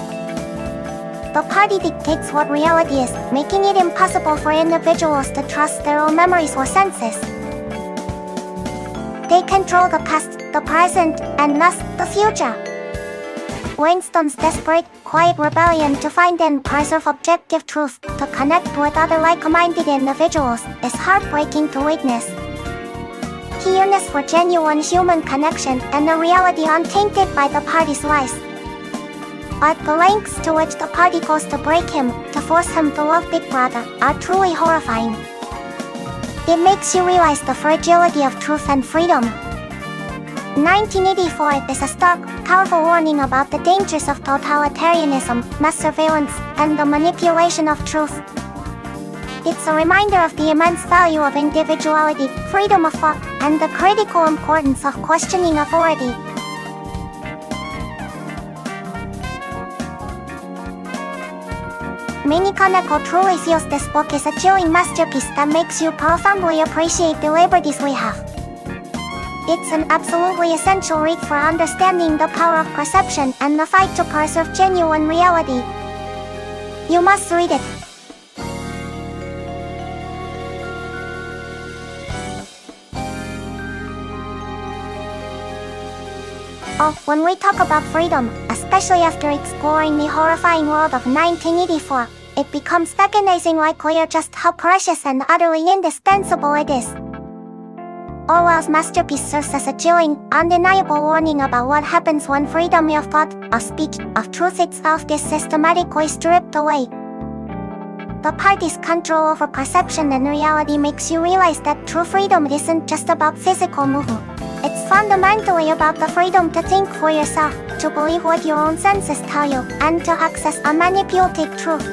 Speaker 1: The party dictates what reality is, making it impossible for individuals to trust their own memories or senses. They control the past, the present, and thus, the future. Winston's desperate, quiet rebellion to find and preserve objective truth, to connect with other like-minded individuals, is heartbreaking to witness. He yearns for genuine human connection and a reality untainted by the party's lies. But the lengths to which the party goes to break him, to force him to love Big Brother, are truly horrifying. It makes you realize the fragility of truth and freedom. 1984 is a stark, powerful warning about the dangers of totalitarianism, mass surveillance, and the manipulation of truth. It's a reminder of the immense value of individuality, freedom of thought, and the critical importance of questioning authority. Mini-Koneko truly feels this book is a chilling masterpiece that makes you profoundly appreciate the liberties we have. It's an absolutely essential read for understanding the power of perception and the fight to preserve genuine reality. You must read it. Oh, when we talk about freedom, especially after exploring the horrifying world of 1984, it becomes agonizingly clear just how precious and utterly indispensable it is. Orwell's masterpiece serves as a chilling, undeniable warning about what happens when freedom of thought, of speech, of truth itself is systematically stripped away. The party's control over perception and reality makes you realize that true freedom isn't just about physical movement. It's fundamentally about the freedom to think for yourself, to believe what your own senses tell you, and to access unmanipulated truth.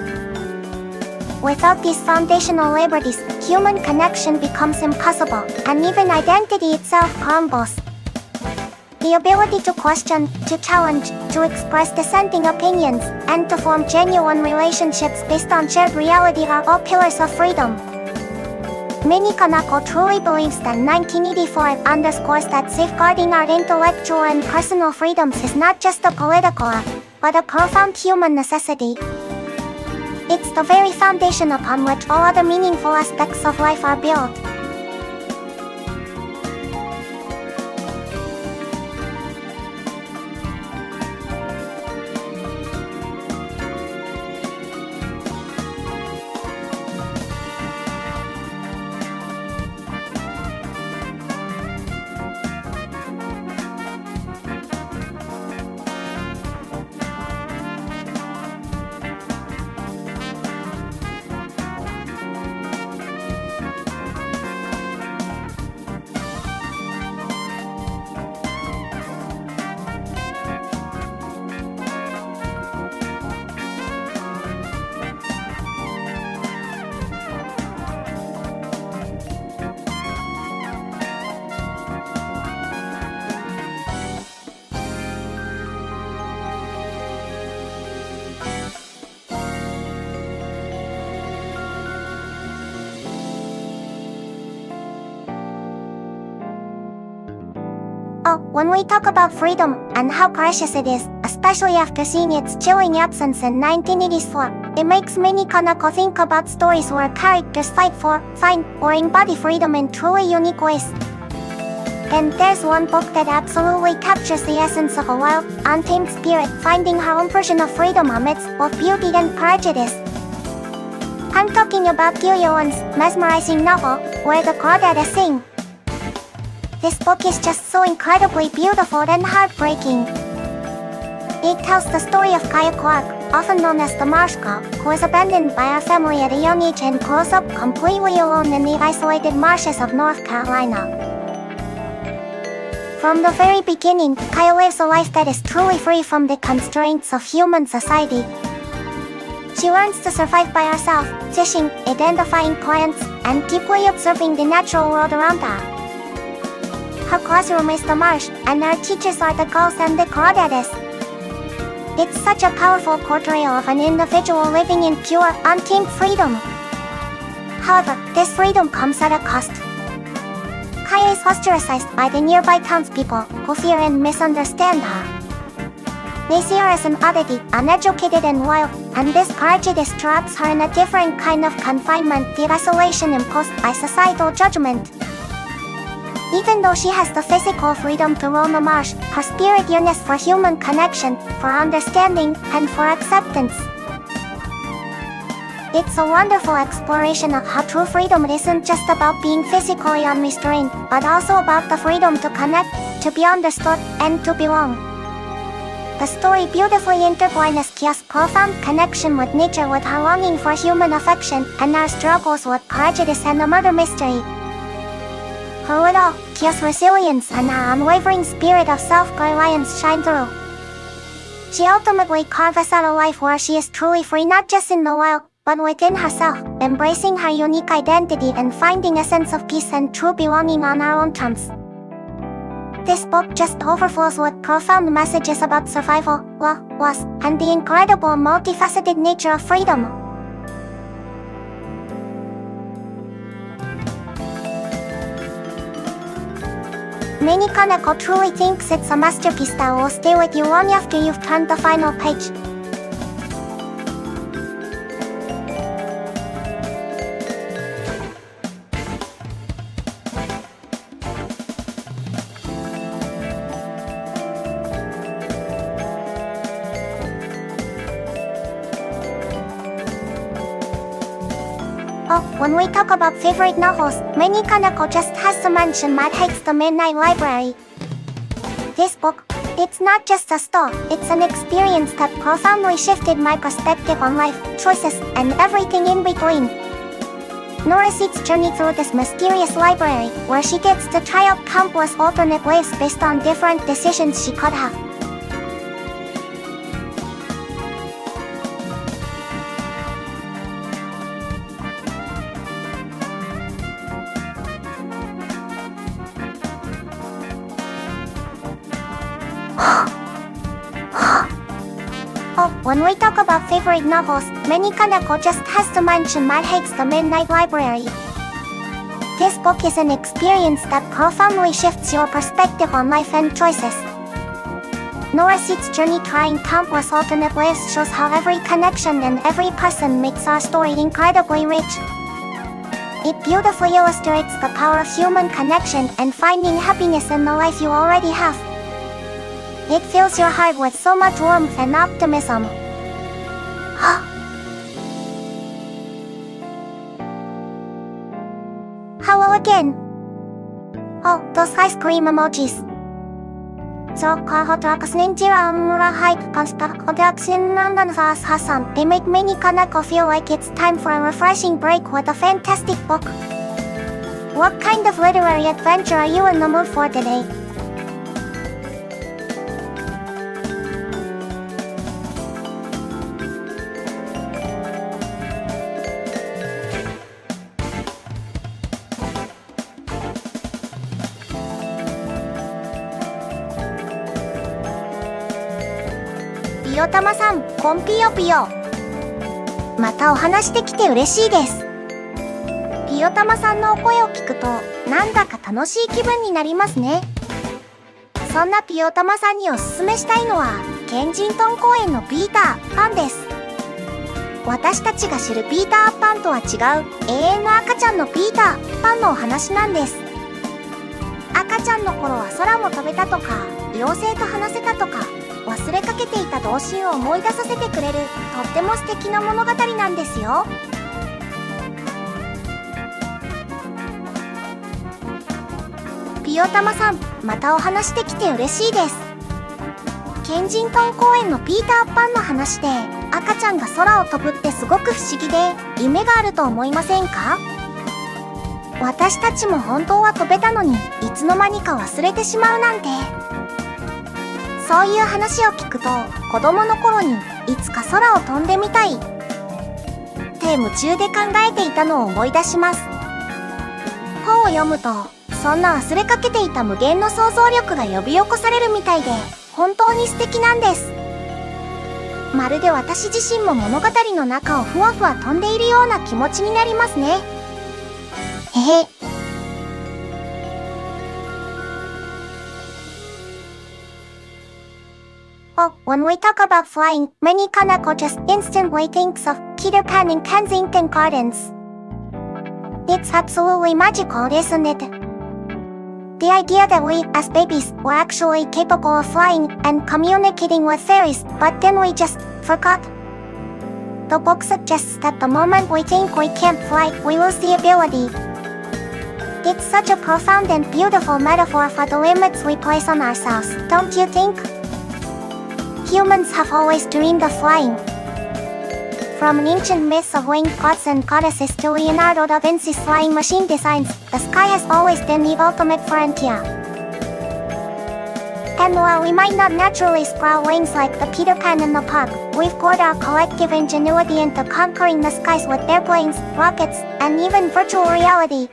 Speaker 1: Without these foundational liberties, human connection becomes impossible, and even identity itself crumbles. The ability to question, to challenge, to express dissenting opinions, and to form genuine relationships based on shared reality are all pillars of freedom. Mini-Koneko truly believes that 1984 underscores that safeguarding our intellectual and personal freedoms is not just a political act, but a profound human necessity. It's the very foundation upon which all other meaningful aspects of life are built. When we talk about freedom and how precious it is, especially after seeing its chilling absence in 1984, it makes Mini-Koneko think about stories where characters fight for, find, or embody freedom in truly unique ways. And there's one book that absolutely captures the essence of a wild, untamed spirit finding her own version of freedom amidst both beauty and prejudice. I'm talking about Gillian's mesmerizing novel, Where the Crawdads Sing. This book is just so incredibly beautiful and heartbreaking. It tells the story of Kaya Clark, often known as the Marsh Girl, who is abandoned by her family at a young age and grows up completely alone in the isolated marshes of North Carolina. From the very beginning, Kaya lives a life that is truly free from the constraints of human society. She learns to survive by herself, fishing, identifying plants, and deeply observing the natural world around her. Her classroom is the marsh, and her teachers are the gulls and the crawdads. It's such a powerful portrayal of an individual living in pure, untamed freedom. However, this freedom comes at a cost. Kaya is ostracized by the nearby townspeople, who fear and misunderstand her. They see her as an oddity, uneducated and wild, and this prejudice traps her in a different kind of confinement, the isolation imposed by societal judgment. Even though she has the physical freedom to roam the marsh, her spirit yearns for human connection, for understanding, and for acceptance. It's a wonderful exploration of how true freedom isn't just about being physically unrestrained, but also about the freedom to connect, to be understood, and to belong. The story beautifully intertwines Kia's profound connection with nature with her longing for human affection, and her struggles with prejudice and a murder mystery. Through it all, Kia's resilience and her unwavering spirit of self-reliance shine through. She ultimately carves out a life where she is truly free not just in the wild, but within herself, embracing her unique identity and finding a sense of peace and true belonging on her own terms. This book just overflows with profound messages about survival, loss, and the incredible multifaceted nature of freedom. Mini-Koneko truly thinks it's a masterpiece that will stay with you long after you've turned the final page. Oh, when we talk about favorite novels, Mini-Koneko just has to mention Matt Haig's The Midnight Library. This book, it's not just a story, it's an experience that profoundly shifted my perspective on life, choices, and everything in between. Norisite's journey through this mysterious library, where she gets to try out countless alternate lives based on different decisions she could have. Oh, when we talk about favorite novels, Mini-Koneko just has to mention Matt Haig's The Midnight Library. This book is an experience that profoundly shifts your perspective on life and choices. Norisite's journey trying countless alternate lives shows how every connection and every person makes our story incredibly rich. It beautifully illustrates the power of human connection and finding happiness in the life you already have. It fills your heart with so much warmth and optimism. Hello again. Oh, those ice cream emojis. They make Mini-Koneko feel like it's time for a refreshing break with a fantastic book. What kind of literary adventure are you in the mood for today?ピヨタマさん、コンピヨピヨ。またお話できて嬉しいです。ピヨタマさんのお声を聞くと、なんだか楽しい気分になりますね。そんなピヨタマさんにおすすめしたいのは、ケンジントン公園のピーター・パンです。私たちが知るピーター・パンとは違う、永遠の赤ちゃんのピーター・パンのお話なんです。赤ちゃんの頃は空も飛べたとか、妖精と話せたとか、忘れかけていた童心を思い出させてくれるとっても素敵な物語なんですよ。ピヨタマさん、またお話できて嬉しいです。ケンジントン公園のピーター・パンの話で赤ちゃんが空を飛ぶってすごく不思議で夢があると思いませんか？私たちも本当は飛べたのにいつの間にか忘れてしまうなんて。そういう話を聞くと子供の頃にいつか空を飛んでみたいって夢中で考えていたのを思い出します。本を読むとそんな忘れかけていた無限の想像力が呼び起こされるみたいで本当に素敵なんです。まるで私自身も物語の中をふわふわ飛んでいるような気持ちになりますね。へへ。Oh, when we talk about flying, Mini-Koneko just instantly thinks of Peter Pan in Kensington Gardens. It's absolutely magical, isn't it? The idea that we, as babies, were actually capable of flying and communicating with fairies, but then we just forgot. The book suggests that the moment we think we can't fly, we lose the ability. It's such a profound and beautiful metaphor for the limits we place on ourselves, don't you think? Humans have always dreamed of flying. From ancient myths of winged gods and goddesses to Leonardo da Vinci's flying machine designs, the sky has always been the ultimate frontier. And while we might not naturally sprout wings like the Peter Pan in the park, we've poured our collective ingenuity into conquering the skies with airplanes, rockets, and even virtual reality.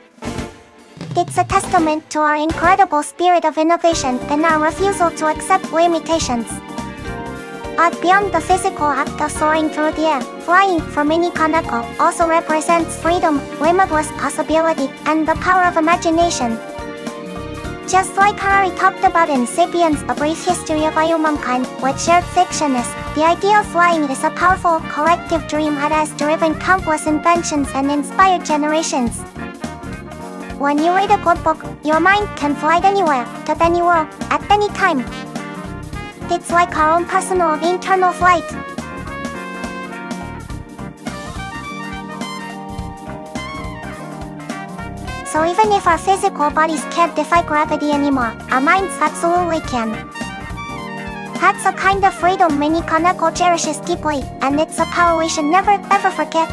Speaker 1: It's a testament to our incredible spirit of innovation and our refusal to accept limitations. But beyond the physical act of soaring through the air, flying for Mini-Koneko also represents freedom, limitless possibility, and the power of imagination. Just like Harari talked about in *Sapiens: A Brief History of Humankind*, which shared fiction is, the idea of flying is a powerful, collective dream that has driven countless inventions and inspired generations. When you read a good book, your mind can fly anywhere, to any world, at any time. It's like our own personal internal flight. So even if our physical bodies can't defy gravity anymore, our minds absolutely can. That's a kind of freedom Mini-Koneko cherishes deeply, and it's a power we should never ever forget.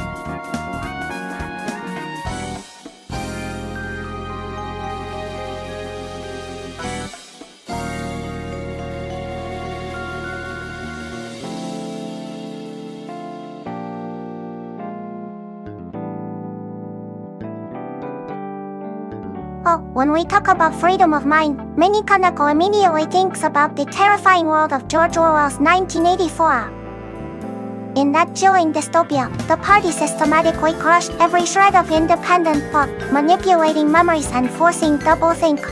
Speaker 1: Oh, when we talk about freedom of mind, Mini-Koneko immediately thinks about the terrifying world of George Orwell's 1984. In that chilling dystopia, the party systematically crushed every shred of independent thought, manipulating memories and forcing doublethink.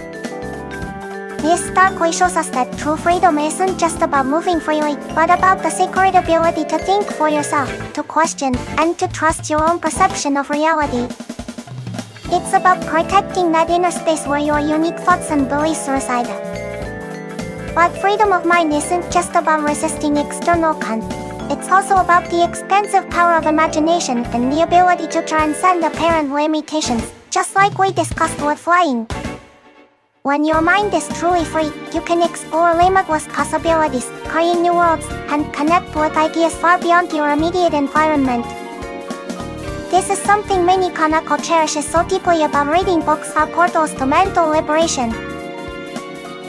Speaker 1: This starkly shows us that true freedom isn't just about moving freely, but about the sacred ability to think for yourself, to question, and to trust your own perception of reality. It's about protecting that inner space where your unique thoughts and beliefs reside. But freedom of mind isn't just about resisting external content. It's also about the expansive power of imagination and the ability to transcend apparent limitations, just like we discussed with flying. When your mind is truly free, you can explore limitless possibilities, create new worlds, and connect with ideas far beyond your immediate environment. This is something Mini-Koneko cherishes so deeply about reading books are portals to mental liberation.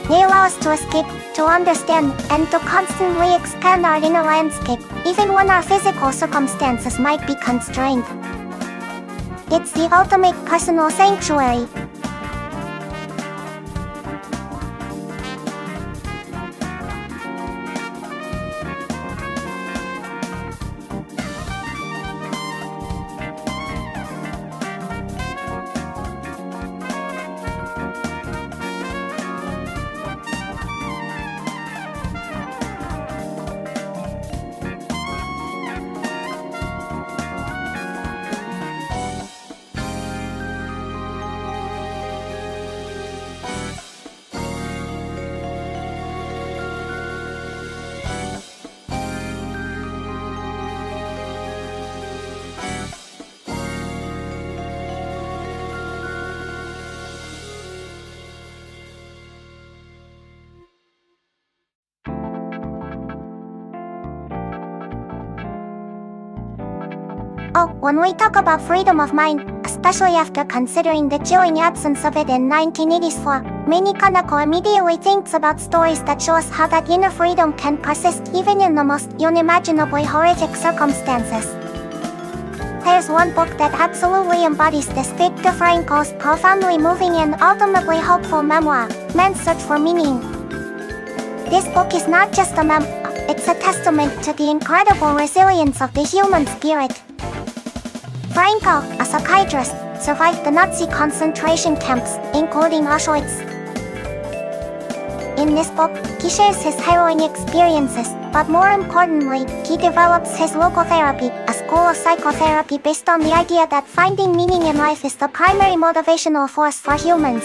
Speaker 1: They allow us to escape, to understand, and to constantly expand our inner landscape, even when our physical circumstances might be constrained. It's the ultimate personal sanctuary. Oh, when we talk about freedom of mind, especially after considering the chilling absence of it in 1984, Mini-Koneko immediately thinks about stories that show us how that inner freedom can persist even in the most unimaginably horrific circumstances. There's one book that absolutely embodies this. Viktor Frankl's profoundly moving and ultimately hopeful memoir, Man's Search for Meaning. This book is not just a memoir, it's a testament to the incredible resilience of the human spirit. Frankl, a psychiatrist, survived the Nazi concentration camps, including Auschwitz. In this book, he shares his harrowing experiences, but more importantly, he develops his logotherapy, a school of psychotherapy based on the idea that finding meaning in life is the primary motivational force for humans.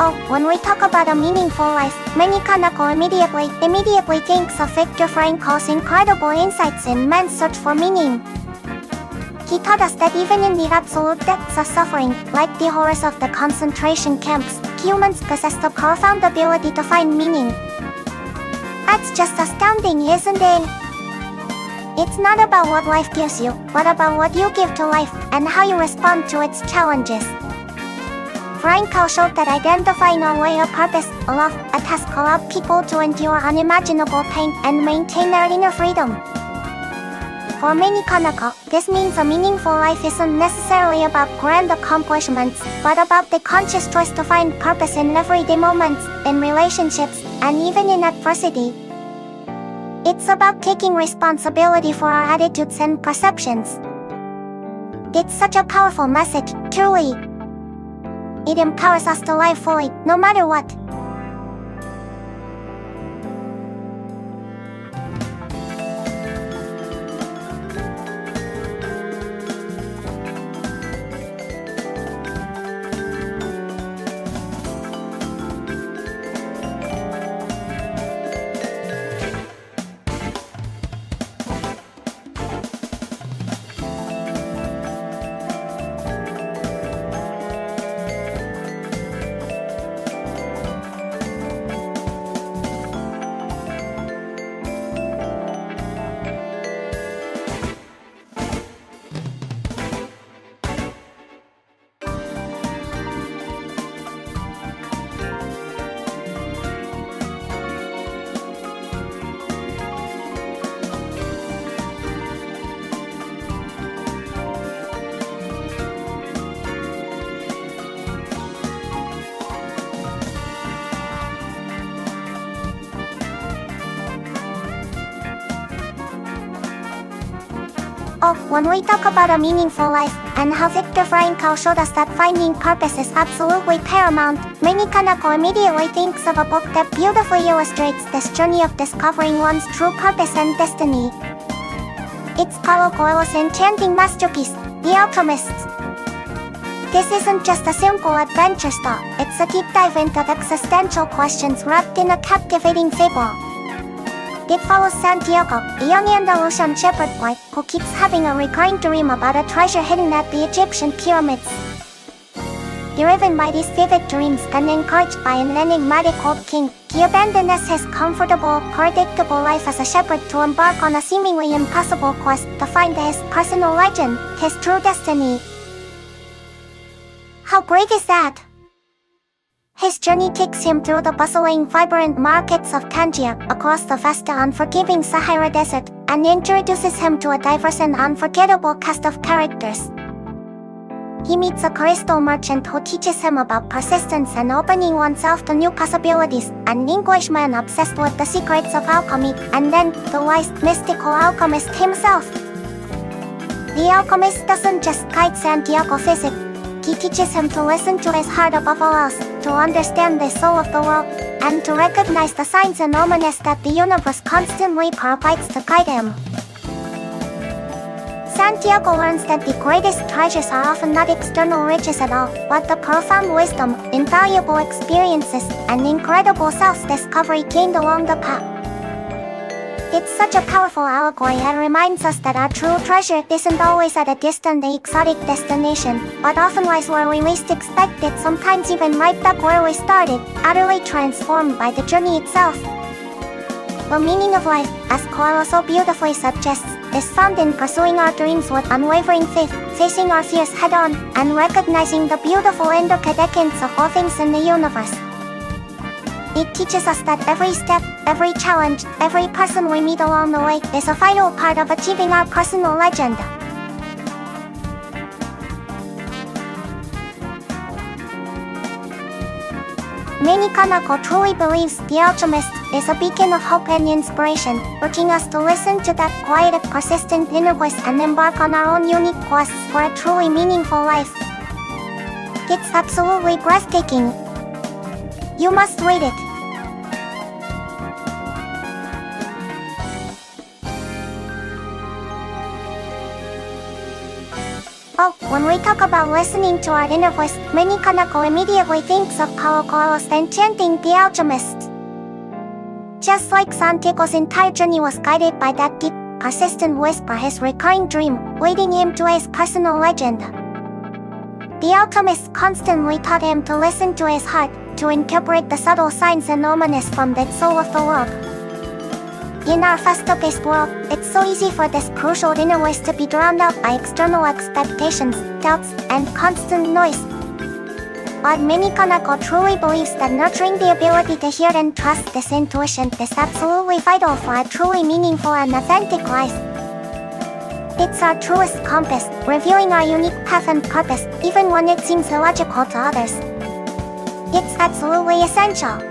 Speaker 1: Oh, when we talk about a meaningful life, Mini-Koneko immediately thinks of Viktor Frankl's incredible insights in Man's Search for Meaning. He taught us that even in the absolute depths of suffering, like the horrors of the concentration camps, humans possess the profound ability to find meaning. That's just astounding, isn't it? It's not about what life gives you, but about what you give to life, and how you respond to its challenges. Frankl showed that identifying our way of purpose, a task allowed people to endure unimaginable pain and maintain their inner freedom. For Mini-Koneko, this means a meaningful life isn't necessarily about grand accomplishments, but about the conscious choice to find purpose in everyday moments, in relationships, and even in adversity. It's about taking responsibility for our attitudes and perceptions. It's such a powerful message, truly. It empowers us to live fully, no matter what. So, when we talk about a meaningful life, and how Viktor Frankl showed us that finding purpose is absolutely paramount, Mini-Koneko immediately thinks of a book that beautifully illustrates this journey of discovering one's true purpose and destiny. It's Paulo Coelho's enchanting masterpiece, The Alchemist. This isn't just a simple adventure story, it's a deep dive into existential questions wrapped in a captivating fable. It follows Santiago, a young Andalusian shepherd boy who keeps having a recurring dream about a treasure hidden at the Egyptian pyramids. Driven by these vivid dreams and encouraged by an enigmatic old king, he abandons his comfortable, predictable life as a shepherd to embark on a seemingly impossible quest to find his personal legend, his true destiny. How great is that? His journey takes him through the bustling, vibrant markets of Tangier, across the vast unforgiving Sahara Desert, and introduces him to a diverse and unforgettable cast of characters. He meets a crystal merchant who teaches him about persistence and opening oneself to new possibilities, an Englishman obsessed with the secrets of alchemy, and then, the wise, mystical alchemist himself. The alchemist doesn't just guide Santiago physics. He teaches him to listen to his heart above all else, to understand the soul of the world, and to recognize the signs and omens that the universe constantly provides to guide him. Santiago learns that the greatest treasures are often not external riches at all, but the profound wisdom, invaluable experiences, and incredible self-discovery gained along the path. It's such a powerful allegory and reminds us that our true treasure isn't always at a distant exotic destination, but often lies where we least expect it, sometimes even right back where we started, utterly transformed by the journey itself. The meaning of life, as Coelho so beautifully suggests, is found in pursuing our dreams with unwavering faith, facing our fears head-on, and recognizing the beautiful interdependence of all things in the universe. It teaches us that every step, every challenge, every person we meet along the way is a vital part of achieving our personal legend. Mini-Koneko truly believes The Alchemist is a beacon of hope and inspiration, urging us to listen to that quiet, persistent inner voice and embark on our own unique quests for a truly meaningful life. It's absolutely breathtaking. You must read it. Oh, when we talk about listening to our inner voice, Mini-Koneko immediately thinks of Paulo Coelho's enchanting The Alchemist. Just like Santiago's entire journey was guided by that deep, persistent whisper, his recurring dream, leading him to his personal legend. The Alchemist constantly taught him to listen to his heart, to incorporate the subtle signs and omens from the soul of the world. In our fast-paced world, it's so easy for this crucial inner voice to be drowned out by external expectations, doubts, and constant noise. But Mini-Koneko truly believes that nurturing the ability to hear and trust this intuition is absolutely vital for a truly meaningful and authentic life. It's our truest compass, revealing our unique path and purpose, even when it seems illogical to others. It's absolutely essential.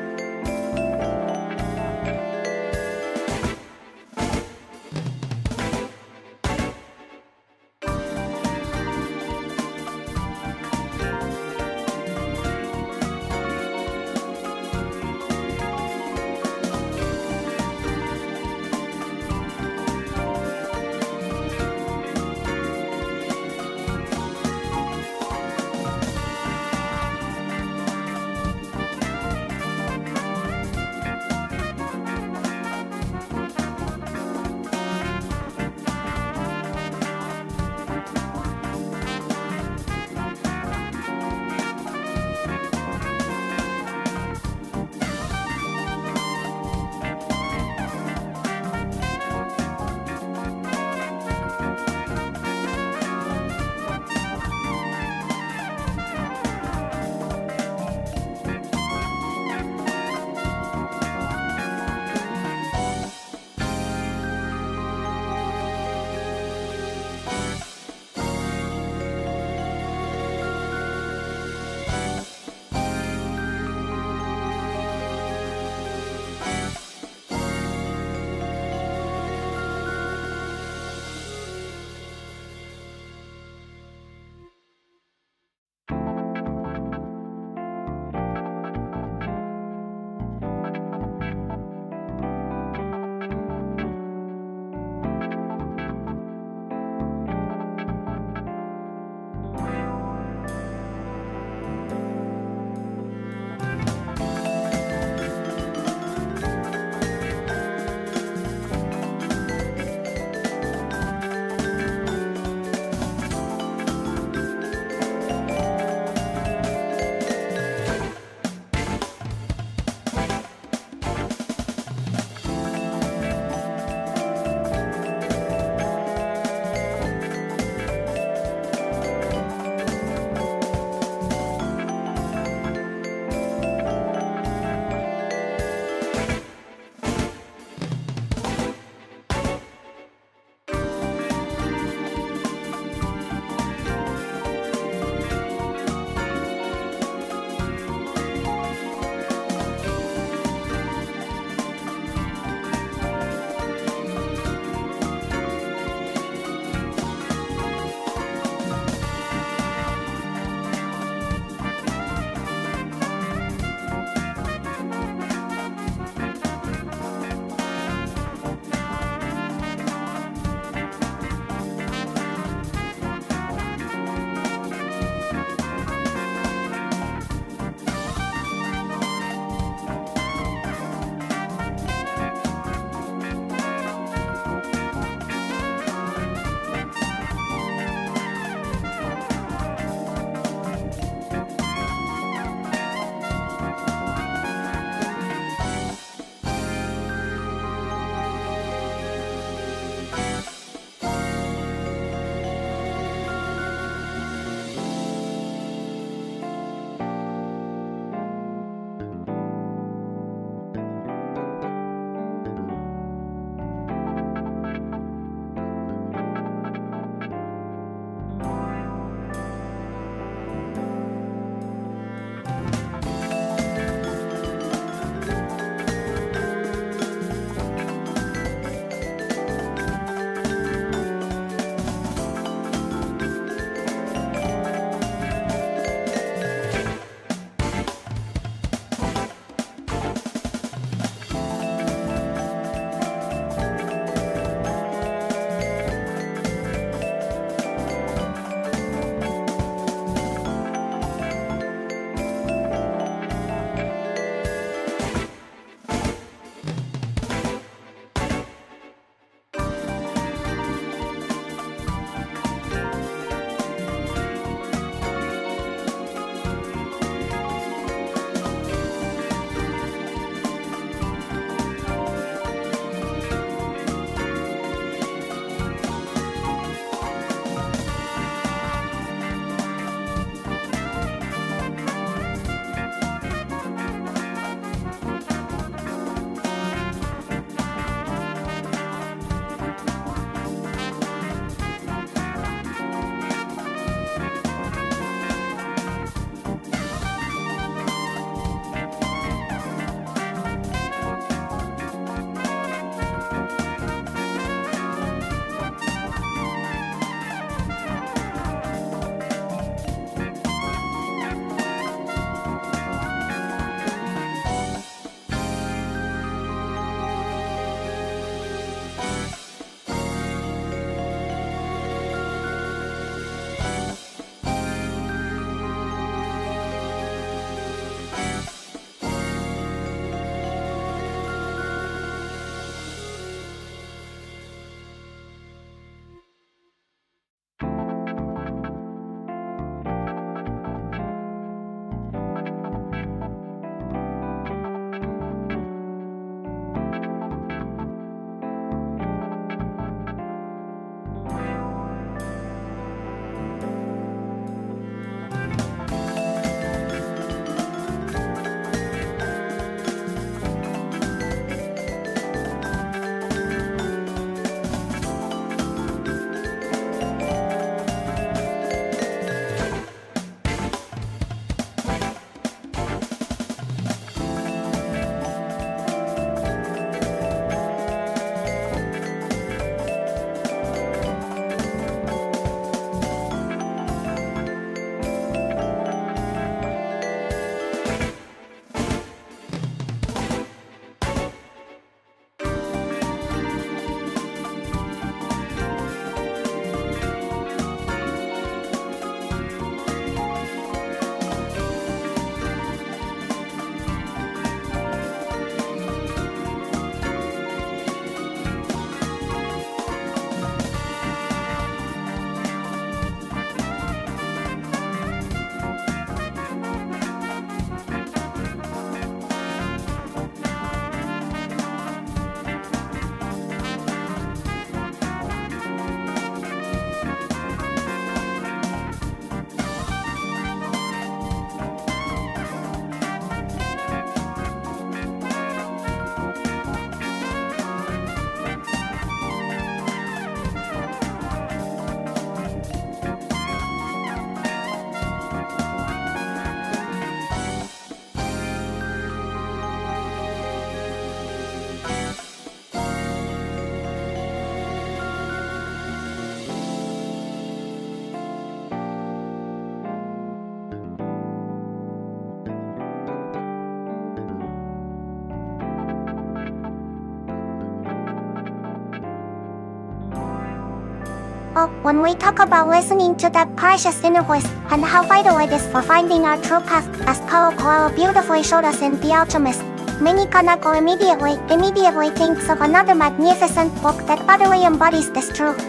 Speaker 1: When we talk about listening to that precious inner voice, and how vital it is for finding our true path, as Paulo Coelho beautifully showed us in The Alchemist, Mini-Koneko immediately thinks of another magnificent book that utterly embodies this truth.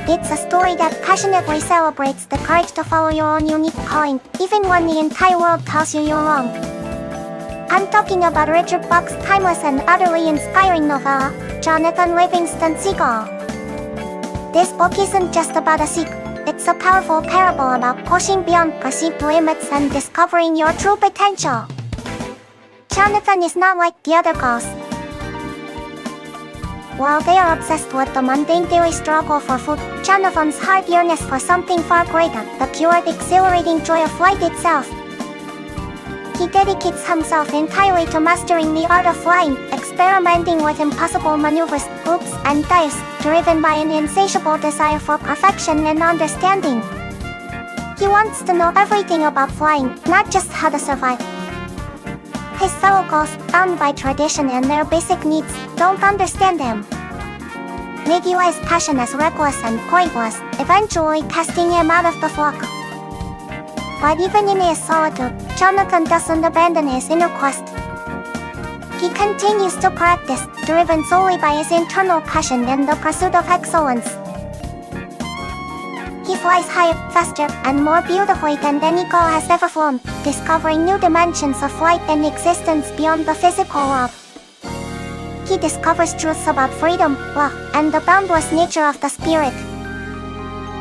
Speaker 1: It's a story that passionately celebrates the courage to follow your own unique calling, even when the entire world tells you you're wrong. I'm talking about Richard Bach's timeless and utterly inspiring novella, Jonathan Livingston Seagull. This book isn't just about a seek, it's a powerful parable about pushing beyond perceived limits and discovering your true potential. Jonathan is not like the other girls. While they are obsessed with the mundane daily struggle for food, Jonathan's heart yearns for something far greater, the pure, exhilarating joy of flight itself. He dedicates himself entirely to mastering the art of flying, experimenting with impossible maneuvers, loops, and dives, driven by an insatiable desire for perfection and understanding. He wants to know everything about flying, not just how to survive. His fellow girls, bound by tradition and their basic needs, don't understand him. They view his passion as reckless and pointless, eventually casting him out of the flock. But even in his solitude, Jonathan doesn't abandon his inner quest. He continues to practice, driven solely by his internal passion and the pursuit of excellence. He flies higher, faster, and more beautifully than any girl has ever flown, discovering new dimensions of flight and existence beyond the physical world. He discovers truths about freedom, love, and the boundless nature of the spirit.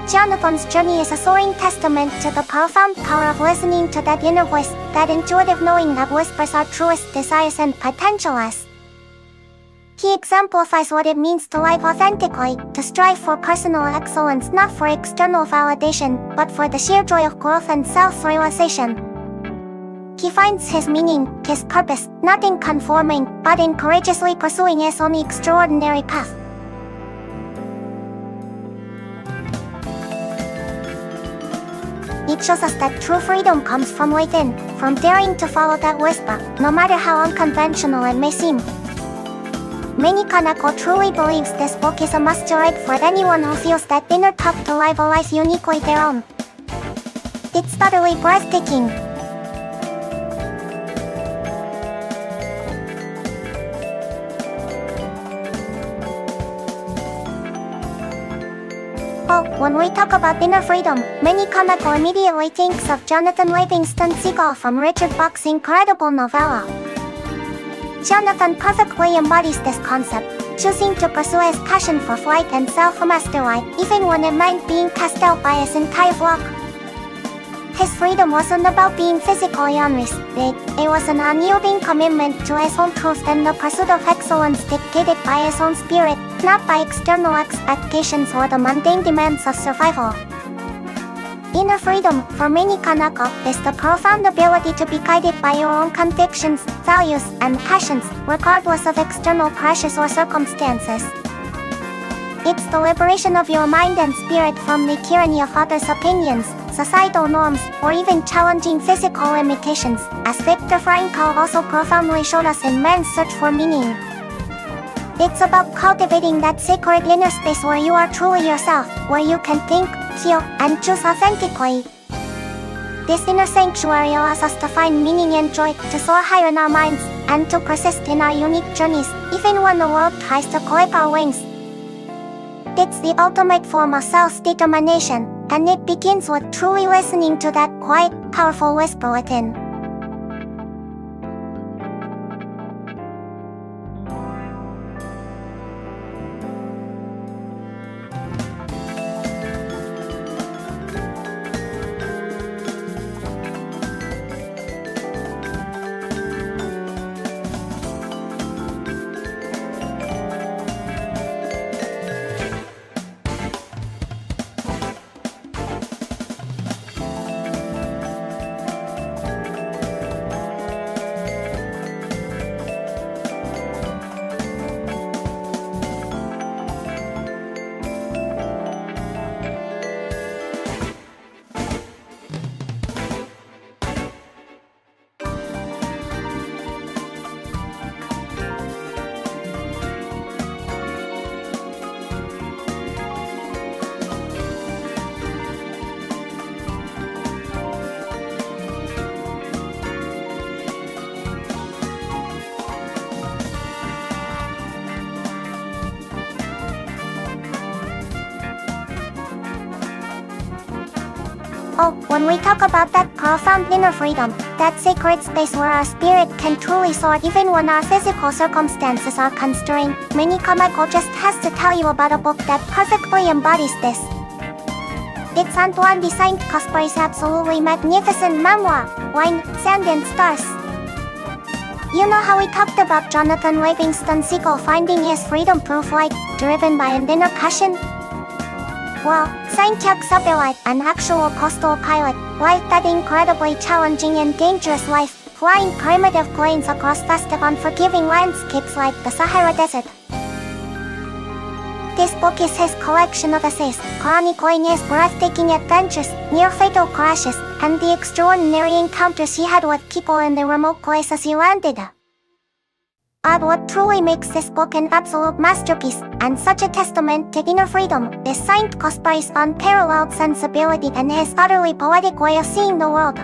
Speaker 1: Jonathan's journey is a soaring testament to the profound power of listening to that inner voice, that intuitive knowing that whispers our truest desires and potentials. He exemplifies what it means to live authentically, to strive for personal excellence not for external validation, but for the sheer joy of growth and self-realization. He finds his meaning, his purpose, not in conforming, but in courageously pursuing his own extraordinary path. It shows us that true freedom comes from within, from daring to follow that whisper, no matter how unconventional it may seem. Mini-Koneko truly believes this book is a must-read for anyone who feels that inner tug to live a life uniquely their own. It's utterly breathtaking. When we talk about inner freedom, Mini-Koneko immediately thinks of Jonathan Livingston Seagull from Richard Bach's incredible novella. Jonathan perfectly embodies this concept, choosing to pursue his passion for flight and self-mastery, even when it meant being cast out by his entire flock. His freedom wasn't about being physically unrestricted, it was an unyielding commitment to his own truth and the pursuit of excellence dictated by his own spirit, not by external expectations or the mundane demands of survival. Inner freedom, for Mini-Koneko, is the profound ability to be guided by your own convictions, values, and passions, regardless of external pressures or circumstances. It's the liberation of your mind and spirit from the tyranny of others' opinions, societal norms, or even challenging physical limitations, as Viktor Frankl also profoundly showed us in Man's Search for Meaning. It's about cultivating that sacred inner space where you are truly yourself, where you can think, feel, and choose authentically. This inner sanctuary allows us to find meaning and joy, to soar higher in our minds, and to persist in our unique journeys, even when the world tries to clip our wings. It's the ultimate form of self-determination, and it begins with truly listening to that quiet, powerful whisper within. Oh, when we talk about that profound inner freedom, that sacred space where our spirit can truly soar even when our physical circumstances are constrained, Mini-Koneko just has to tell you about a book that perfectly embodies this. It's Antoine de Saint-Exupéry's absolutely magnificent memoir, Wine, Sand and Stars. You know how we talked about Jonathan Livingston Seagull finding his freedom-proof flight, driven by an inner passion? Well, Saint-Exupéry, an actual coastal pilot, lived that incredibly challenging and dangerous life, flying primitive planes across vast and unforgiving landscapes like the Sahara Desert. This book is his collection of essays, chronicling his breathtaking adventures, near-fatal crashes, and the extraordinary encounters he had with people in the remote places he landed. But what truly makes this book an absolute masterpiece, and such a testament to inner freedom, is Saint-Exupéry's unparalleled sensibility and his utterly poetic way of seeing the world.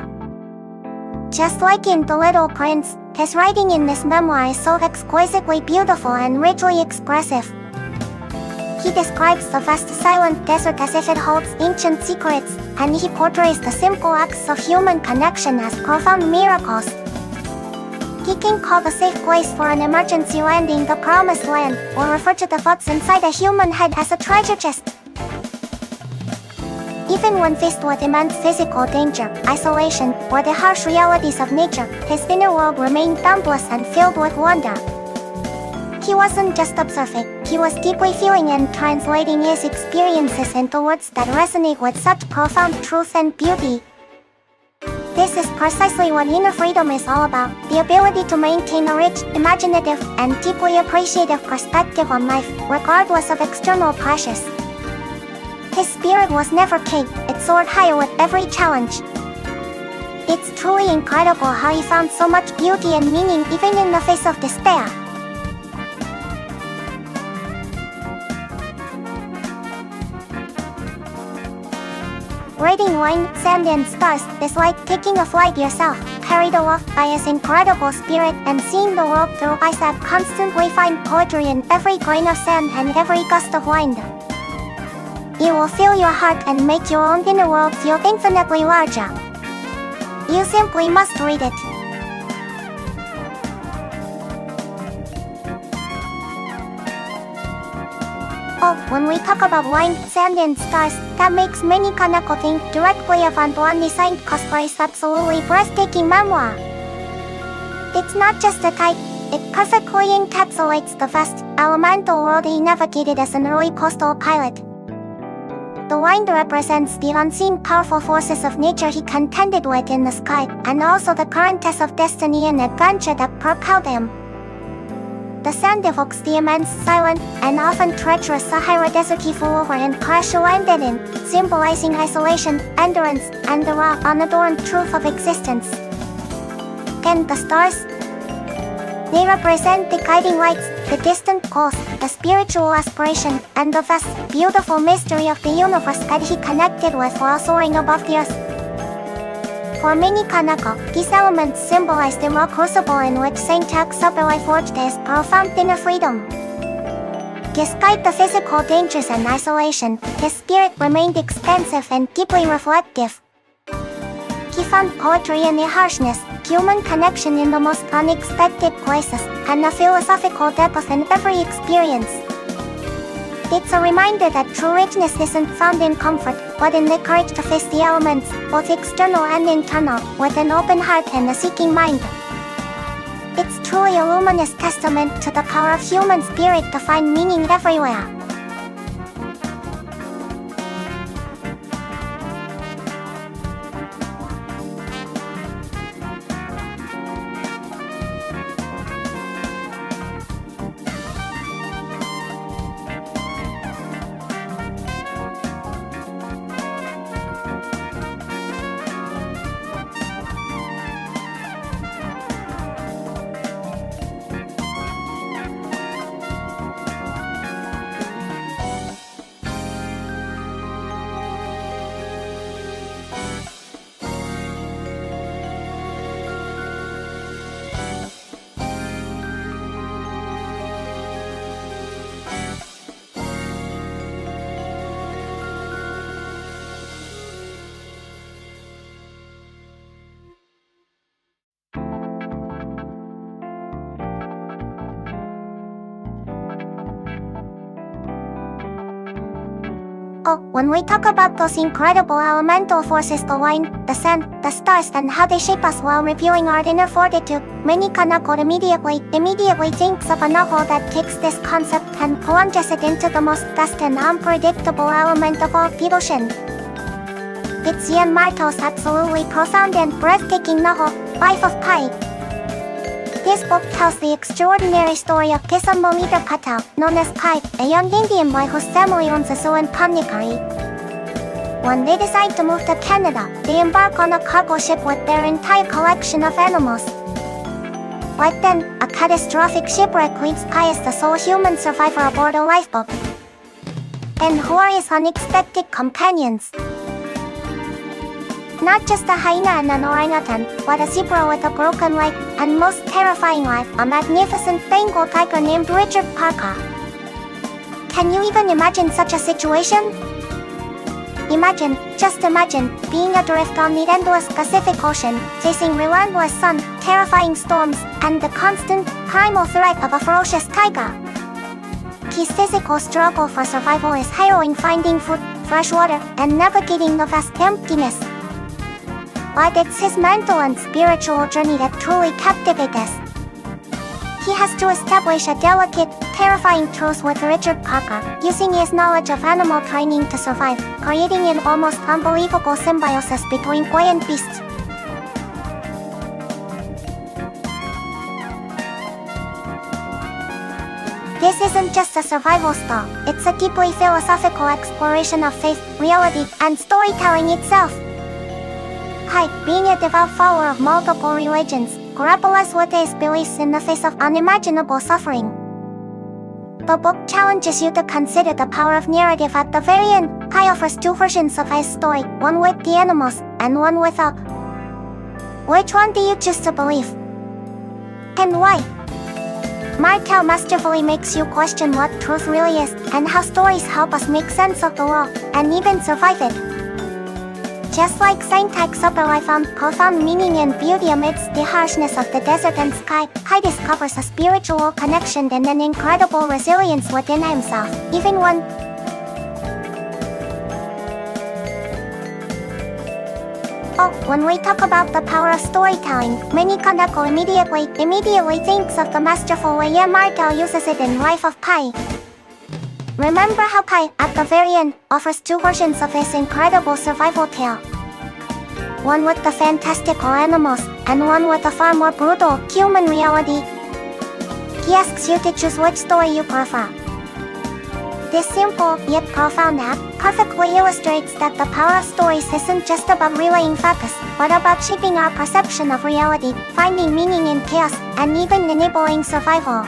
Speaker 1: Just like in The Little Prince, his writing in this memoir is so exquisitely beautiful and richly expressive. He describes the vast silent desert as if it holds ancient secrets, and he portrays the simple acts of human connection as profound miracles. He can call the safe place for an emergency landing the promised land, or refer to the thoughts inside a human head as a treasure chest. Even when faced with immense physical danger, isolation, or the harsh realities of nature, his inner world remained boundless and filled with wonder. He wasn't just observing, he was deeply feeling and translating his experiences into words that resonate with such profound truth and beauty. This is precisely what inner freedom is all about, the ability to maintain a rich, imaginative, and deeply appreciative perspective on life, regardless of external pressures. His spirit was never caged, it soared higher with every challenge. It's truly incredible how he found so much beauty and meaning even in the face of despair. Reading Wine, Sand and Stars is like taking a flight yourself, carried aloft by his incredible spirit and seeing the world through eyes that constantly find poetry in every grain of sand and every gust of wind. It will fill your heart and make your own inner world feel infinitely larger. You simply must read it. Oh, when we talk about Wine, Sand and Stars, that makes Mini-Koneko think directly of Antoine de Saint-Exupéry's absolutely breathtaking memoir. It's not just a type, it perfectly encapsulates the vast, elemental world he navigated as an early coastal pilot. The wind represents the unseen powerful forces of nature he contended with in the sky, and also the currents of destiny and adventure that propelled him. The sand evokes the immense, silent, and often treacherous Sahara Desert he flew over and crash-landed in, symbolizing isolation, endurance, and the raw, unadorned truth of existence. And the stars? They represent the guiding lights, the distant goals, the spiritual aspiration, and the vast, beautiful mystery of the universe that he connected with while soaring above the earth. For Mini-Koneko, these elements symbolize the raw crucible in which Saint-Exupéry forged his profound inner freedom. Despite the physical dangers and isolation, his spirit remained expansive and deeply reflective. He found poetry in the harshness, human connection in the most unexpected places, and a philosophical depth in every experience. It's a reminder that true richness isn't found in comfort, but in the courage to face the elements, both external and internal, with an open heart and a seeking mind. It's truly a luminous testament to the power of human spirit to find meaning everywhere. Mini-Koneko, when we talk about those incredible elemental forces, the wind, the sun, the stars, and how they shape us while reviewing our inner fortitude, Mini-Koneko immediately thinks of a novel that takes this concept and plunges it into the most vast and unpredictable element of all, the ocean. It's Ian Martel's absolutely profound and breathtaking novel, Life of Pi. This book tells the extraordinary story of Kisamolita Patel, known as Pi, a young Indian boy whose family owns a zoo in Pondicherry. When they decide to move to Canada, they embark on a cargo ship with their entire collection of animals. But then, a catastrophic shipwreck leaves Pi as the sole human survivor aboard a lifeboat. And who are his unexpected companions? Not just a hyena and an orangutan, but a zebra with a broken leg, and most terrifyingly, a magnificent Bengal tiger named Richard Parker. Can you even imagine such a situation? Imagine, just imagine, being adrift on the endless Pacific Ocean, facing relentless sun, terrifying storms, and the constant, primal threat of a ferocious tiger. His physical struggle for survival is harrowing, finding food, fresh water, and navigating the vast emptiness. But it's his mental and spiritual journey that truly captivates us. He has to establish a delicate, terrifying truce with Richard Parker, using his knowledge of animal training to survive, creating an almost unbelievable symbiosis between boy and beast. This isn't just a survival story, it's a deeply philosophical exploration of faith, reality, and storytelling itself. Pi, being a devout follower of multiple religions, grapples with his beliefs in the face of unimaginable suffering. The book challenges you to consider the power of narrative at the very end. Pi offers two versions of his story, one with the animals, and one without. Which one do you choose to believe? And why? Martel masterfully makes you question what truth really is, and how stories help us make sense of the world, and even survive it. Just like syntax upper, I found profound meaning and beauty amidst the harshness of the desert and sky. Pi discovers a spiritual connection and an incredible resilience within himself, even when when we talk about the power of storytelling, Mini-Koneko immediately thinks of the masterful way Ian Martel uses it in Life of Pi. Remember how Pi, at the very end, offers two versions of his incredible survival tale. One with the fantastical animals, and one with a far more brutal, human reality. He asks you to choose which story you prefer. This simple, yet profound act, perfectly illustrates that the power of stories isn't just about relaying facts, but about shaping our perception of reality, finding meaning in chaos, and even enabling survival.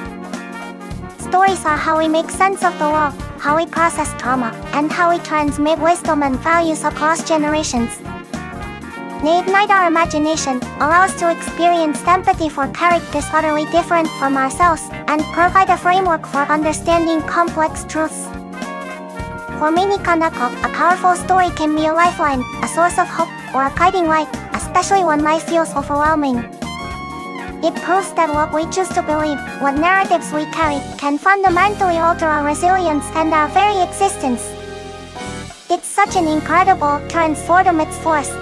Speaker 1: Stories are how we make sense of the world, how we process trauma, and how we transmit wisdom and values across generations. They ignite our imagination, allow us to experience empathy for characters utterly different from ourselves, and provide a framework for understanding complex truths. For Mini-Koneko, a powerful story can be a lifeline, a source of hope, or a guiding light, especially when life feels overwhelming. It proves that what we choose to believe, what narratives we carry, can fundamentally alter our resilience and our very existence. It's such an incredible, transformative force.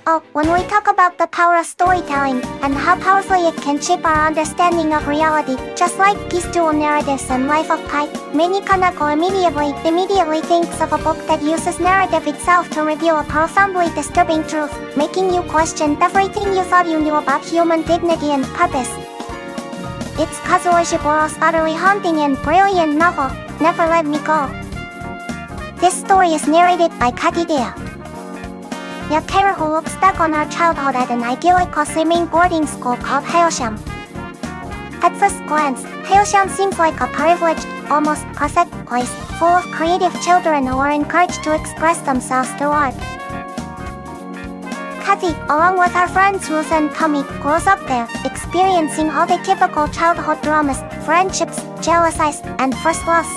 Speaker 1: Oh, when we talk about the power of storytelling, and how powerfully it can shape our understanding of reality, just like these dual narratives and Life of Pi, Mini-Koneko immediately thinks of a book that uses narrative itself to reveal a profoundly disturbing truth, making you question everything you thought you knew about human dignity and purpose. It's Kazuo Ishiburo's utterly haunting and brilliant novel, Never Let Me Go. This story is narrated by Kadidea, a character who looks back on our childhood at an idyllic swimming boarding school called Haeosham. At first glance, Haeosham seems like a privileged, almost perfect place, full of creative children who are encouraged to express themselves through art. Kazi, along with her friends Ruth and Tommy, grows up there, experiencing all the typical childhood dramas, friendships, jealousies, and first loves.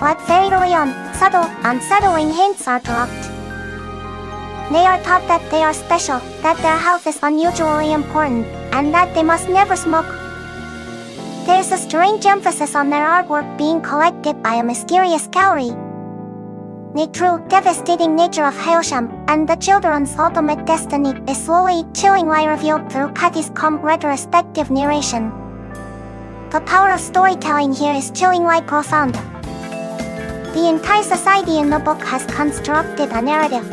Speaker 1: But very early on, subtle, unsettling hints are dropped. They are taught that they are special, that their health is unusually important, and that they must never smoke. There is a strange emphasis on their artwork being collected by a mysterious gallery. The true, devastating nature of Haeosham, and the children's ultimate destiny, is slowly, chillingly revealed through Kati's calm, retrospective narration. The power of storytelling here is chillingly profound. The entire society in the book has constructed a narrative.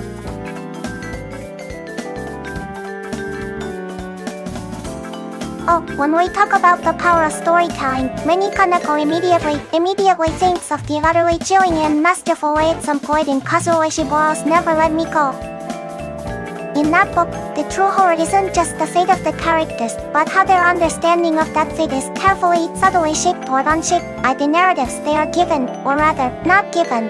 Speaker 1: Oh, when we talk about the power of storytelling, Mini-Koneko immediately thinks of the utterly chilling and masterful way it's employed in Kazuo Ishiburo's Never Let Me Go. In that book, the true horror isn't just the fate of the characters, but how their understanding of that fate is carefully, subtly shaped or unshaped by the narratives they are given, or rather, not given.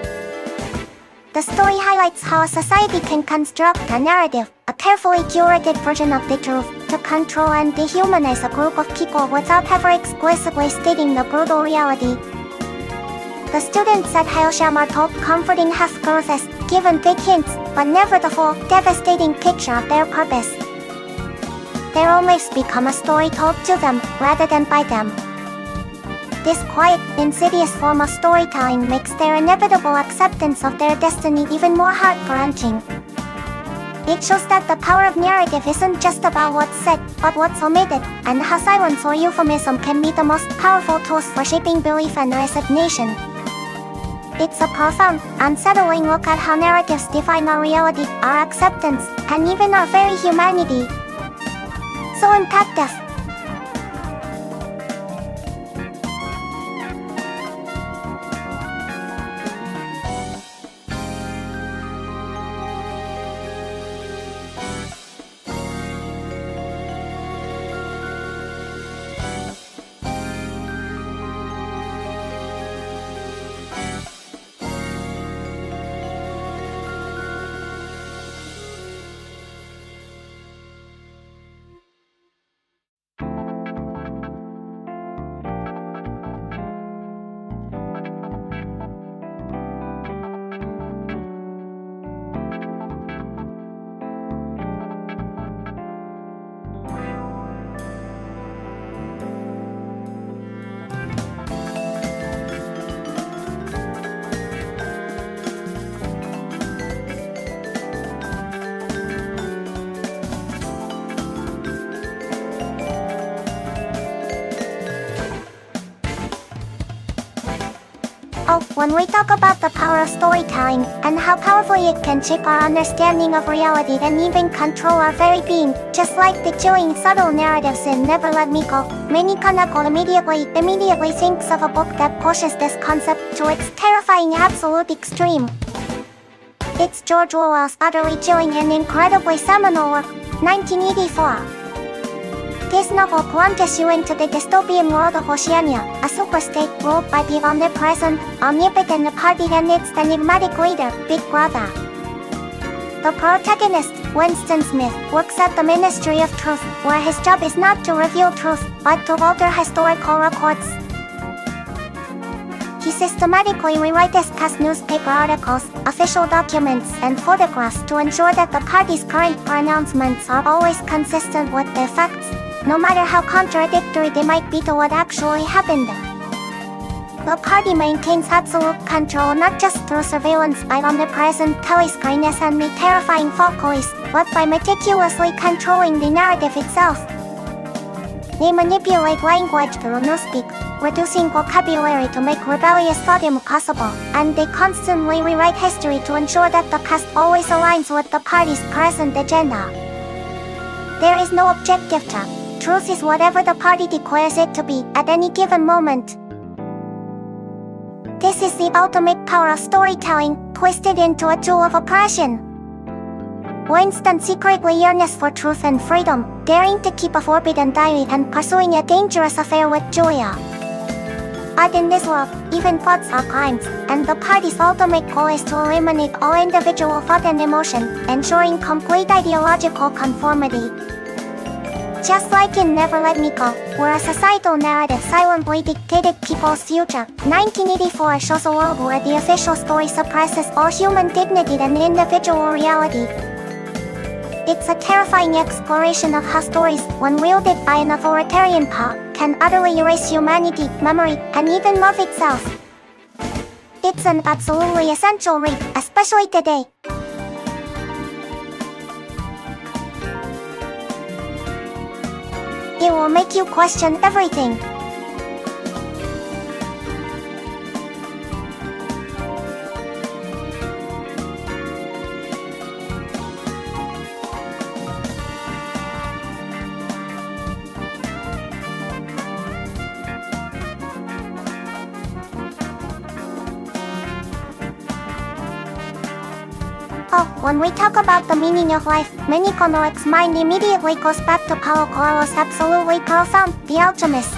Speaker 1: The story highlights how a society can construct a narrative, a carefully curated version of the truth, to control and dehumanize a group of people without ever explicitly stating the brutal reality. The students at Haeosham are told comforting half-truths, given vague hints, but never the full, devastating picture of their purpose. Their own lives become a story told to them, rather than by them. This quiet, insidious form of storytelling makes their inevitable acceptance of their destiny even more heart-wrenching. It shows that the power of narrative isn't just about what's said, but what's omitted, and how silence or euphemism can be the most powerful tools for shaping belief and resignation. It's a profound, unsettling look at how narratives define our reality, our acceptance, and even our very humanity. So impactful. Oh, when we talk about the power of storytelling, and how powerfully it can shape our understanding of reality and even control our very being, just like the chilling, subtle narratives in Never Let Me Go, Mini-Koneko immediately thinks of a book that pushes this concept to its terrifying absolute extreme. It's George Orwell's utterly chilling and incredibly seminal work, 1984. This novel plunges you into the dystopian world of Oceania, a superstate ruled by the omnipresent, omnipotent party and its enigmatic leader, Big Brother. The protagonist, Winston Smith, works at the Ministry of Truth, where his job is not to reveal truth, but to alter historical records. He systematically rewrites past newspaper articles, official documents, and photographs to ensure that the party's current pronouncements are always consistent with the facts, no matter how contradictory they might be to what actually happened. The party maintains absolute control not just through surveillance by omnipresent telescreens and the terrifying vocals, but by meticulously controlling the narrative itself. They manipulate language through newspeak, reducing vocabulary to make rebellious thought impossible, and they constantly rewrite history to ensure that the cast always aligns with the party's present agenda. There is no objective truth. Truth is whatever the party declares it to be at any given moment. This is the ultimate power of storytelling, twisted into a tool of oppression. Winston secretly yearns for truth and freedom, daring to keep a forbidden diary and pursuing a dangerous affair with Julia. But in this world, even thoughts are crimes, and the party's ultimate goal is to eliminate all individual thought and emotion, ensuring complete ideological conformity. Just like in Never Let Me Go, where a societal narrative silently dictated people's future, 1984 shows a world where the official story suppresses all human dignity and individual reality. It's a terrifying exploration of how stories, when wielded by an authoritarian power, can utterly erase humanity, memory, and even love itself. It's an absolutely essential read, especially today. It will make you question everything. Oh, when we talk about the meaning of life, Mini-Koneko's mind immediately goes back to Paulo Coelho's absolutely profound The Alchemist.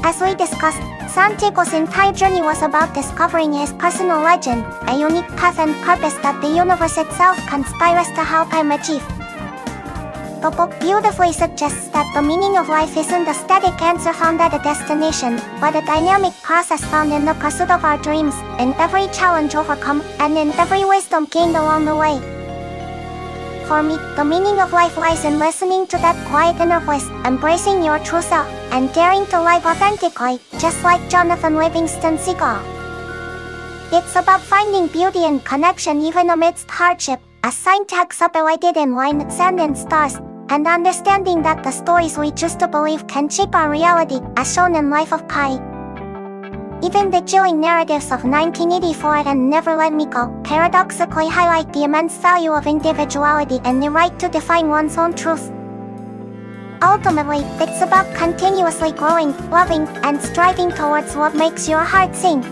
Speaker 1: As we discussed, Santiago's entire journey was about discovering his personal legend, a unique path and purpose that the universe itself conspires to help him achieve. The book beautifully suggests that the meaning of life isn't a static answer found at a destination, but a dynamic process found in the pursuit of our dreams, in every challenge overcome, and in every wisdom gained along the way. For me, the meaning of life lies in listening to that quiet inner voice, embracing your true self, and daring to live authentically, just like Jonathan Livingston Seagull. It's about finding beauty and connection even amidst hardship, as Santiago did in Wine, Sand and Stars, and understanding that the stories we choose to believe can shape our reality, as shown in Life of Pi. Even the chilling narratives of 1984 and Never Let Me Go paradoxically highlight the immense value of individuality and the right to define one's own truth. Ultimately, it's about continuously growing, loving, and striving towards what makes your heart sing.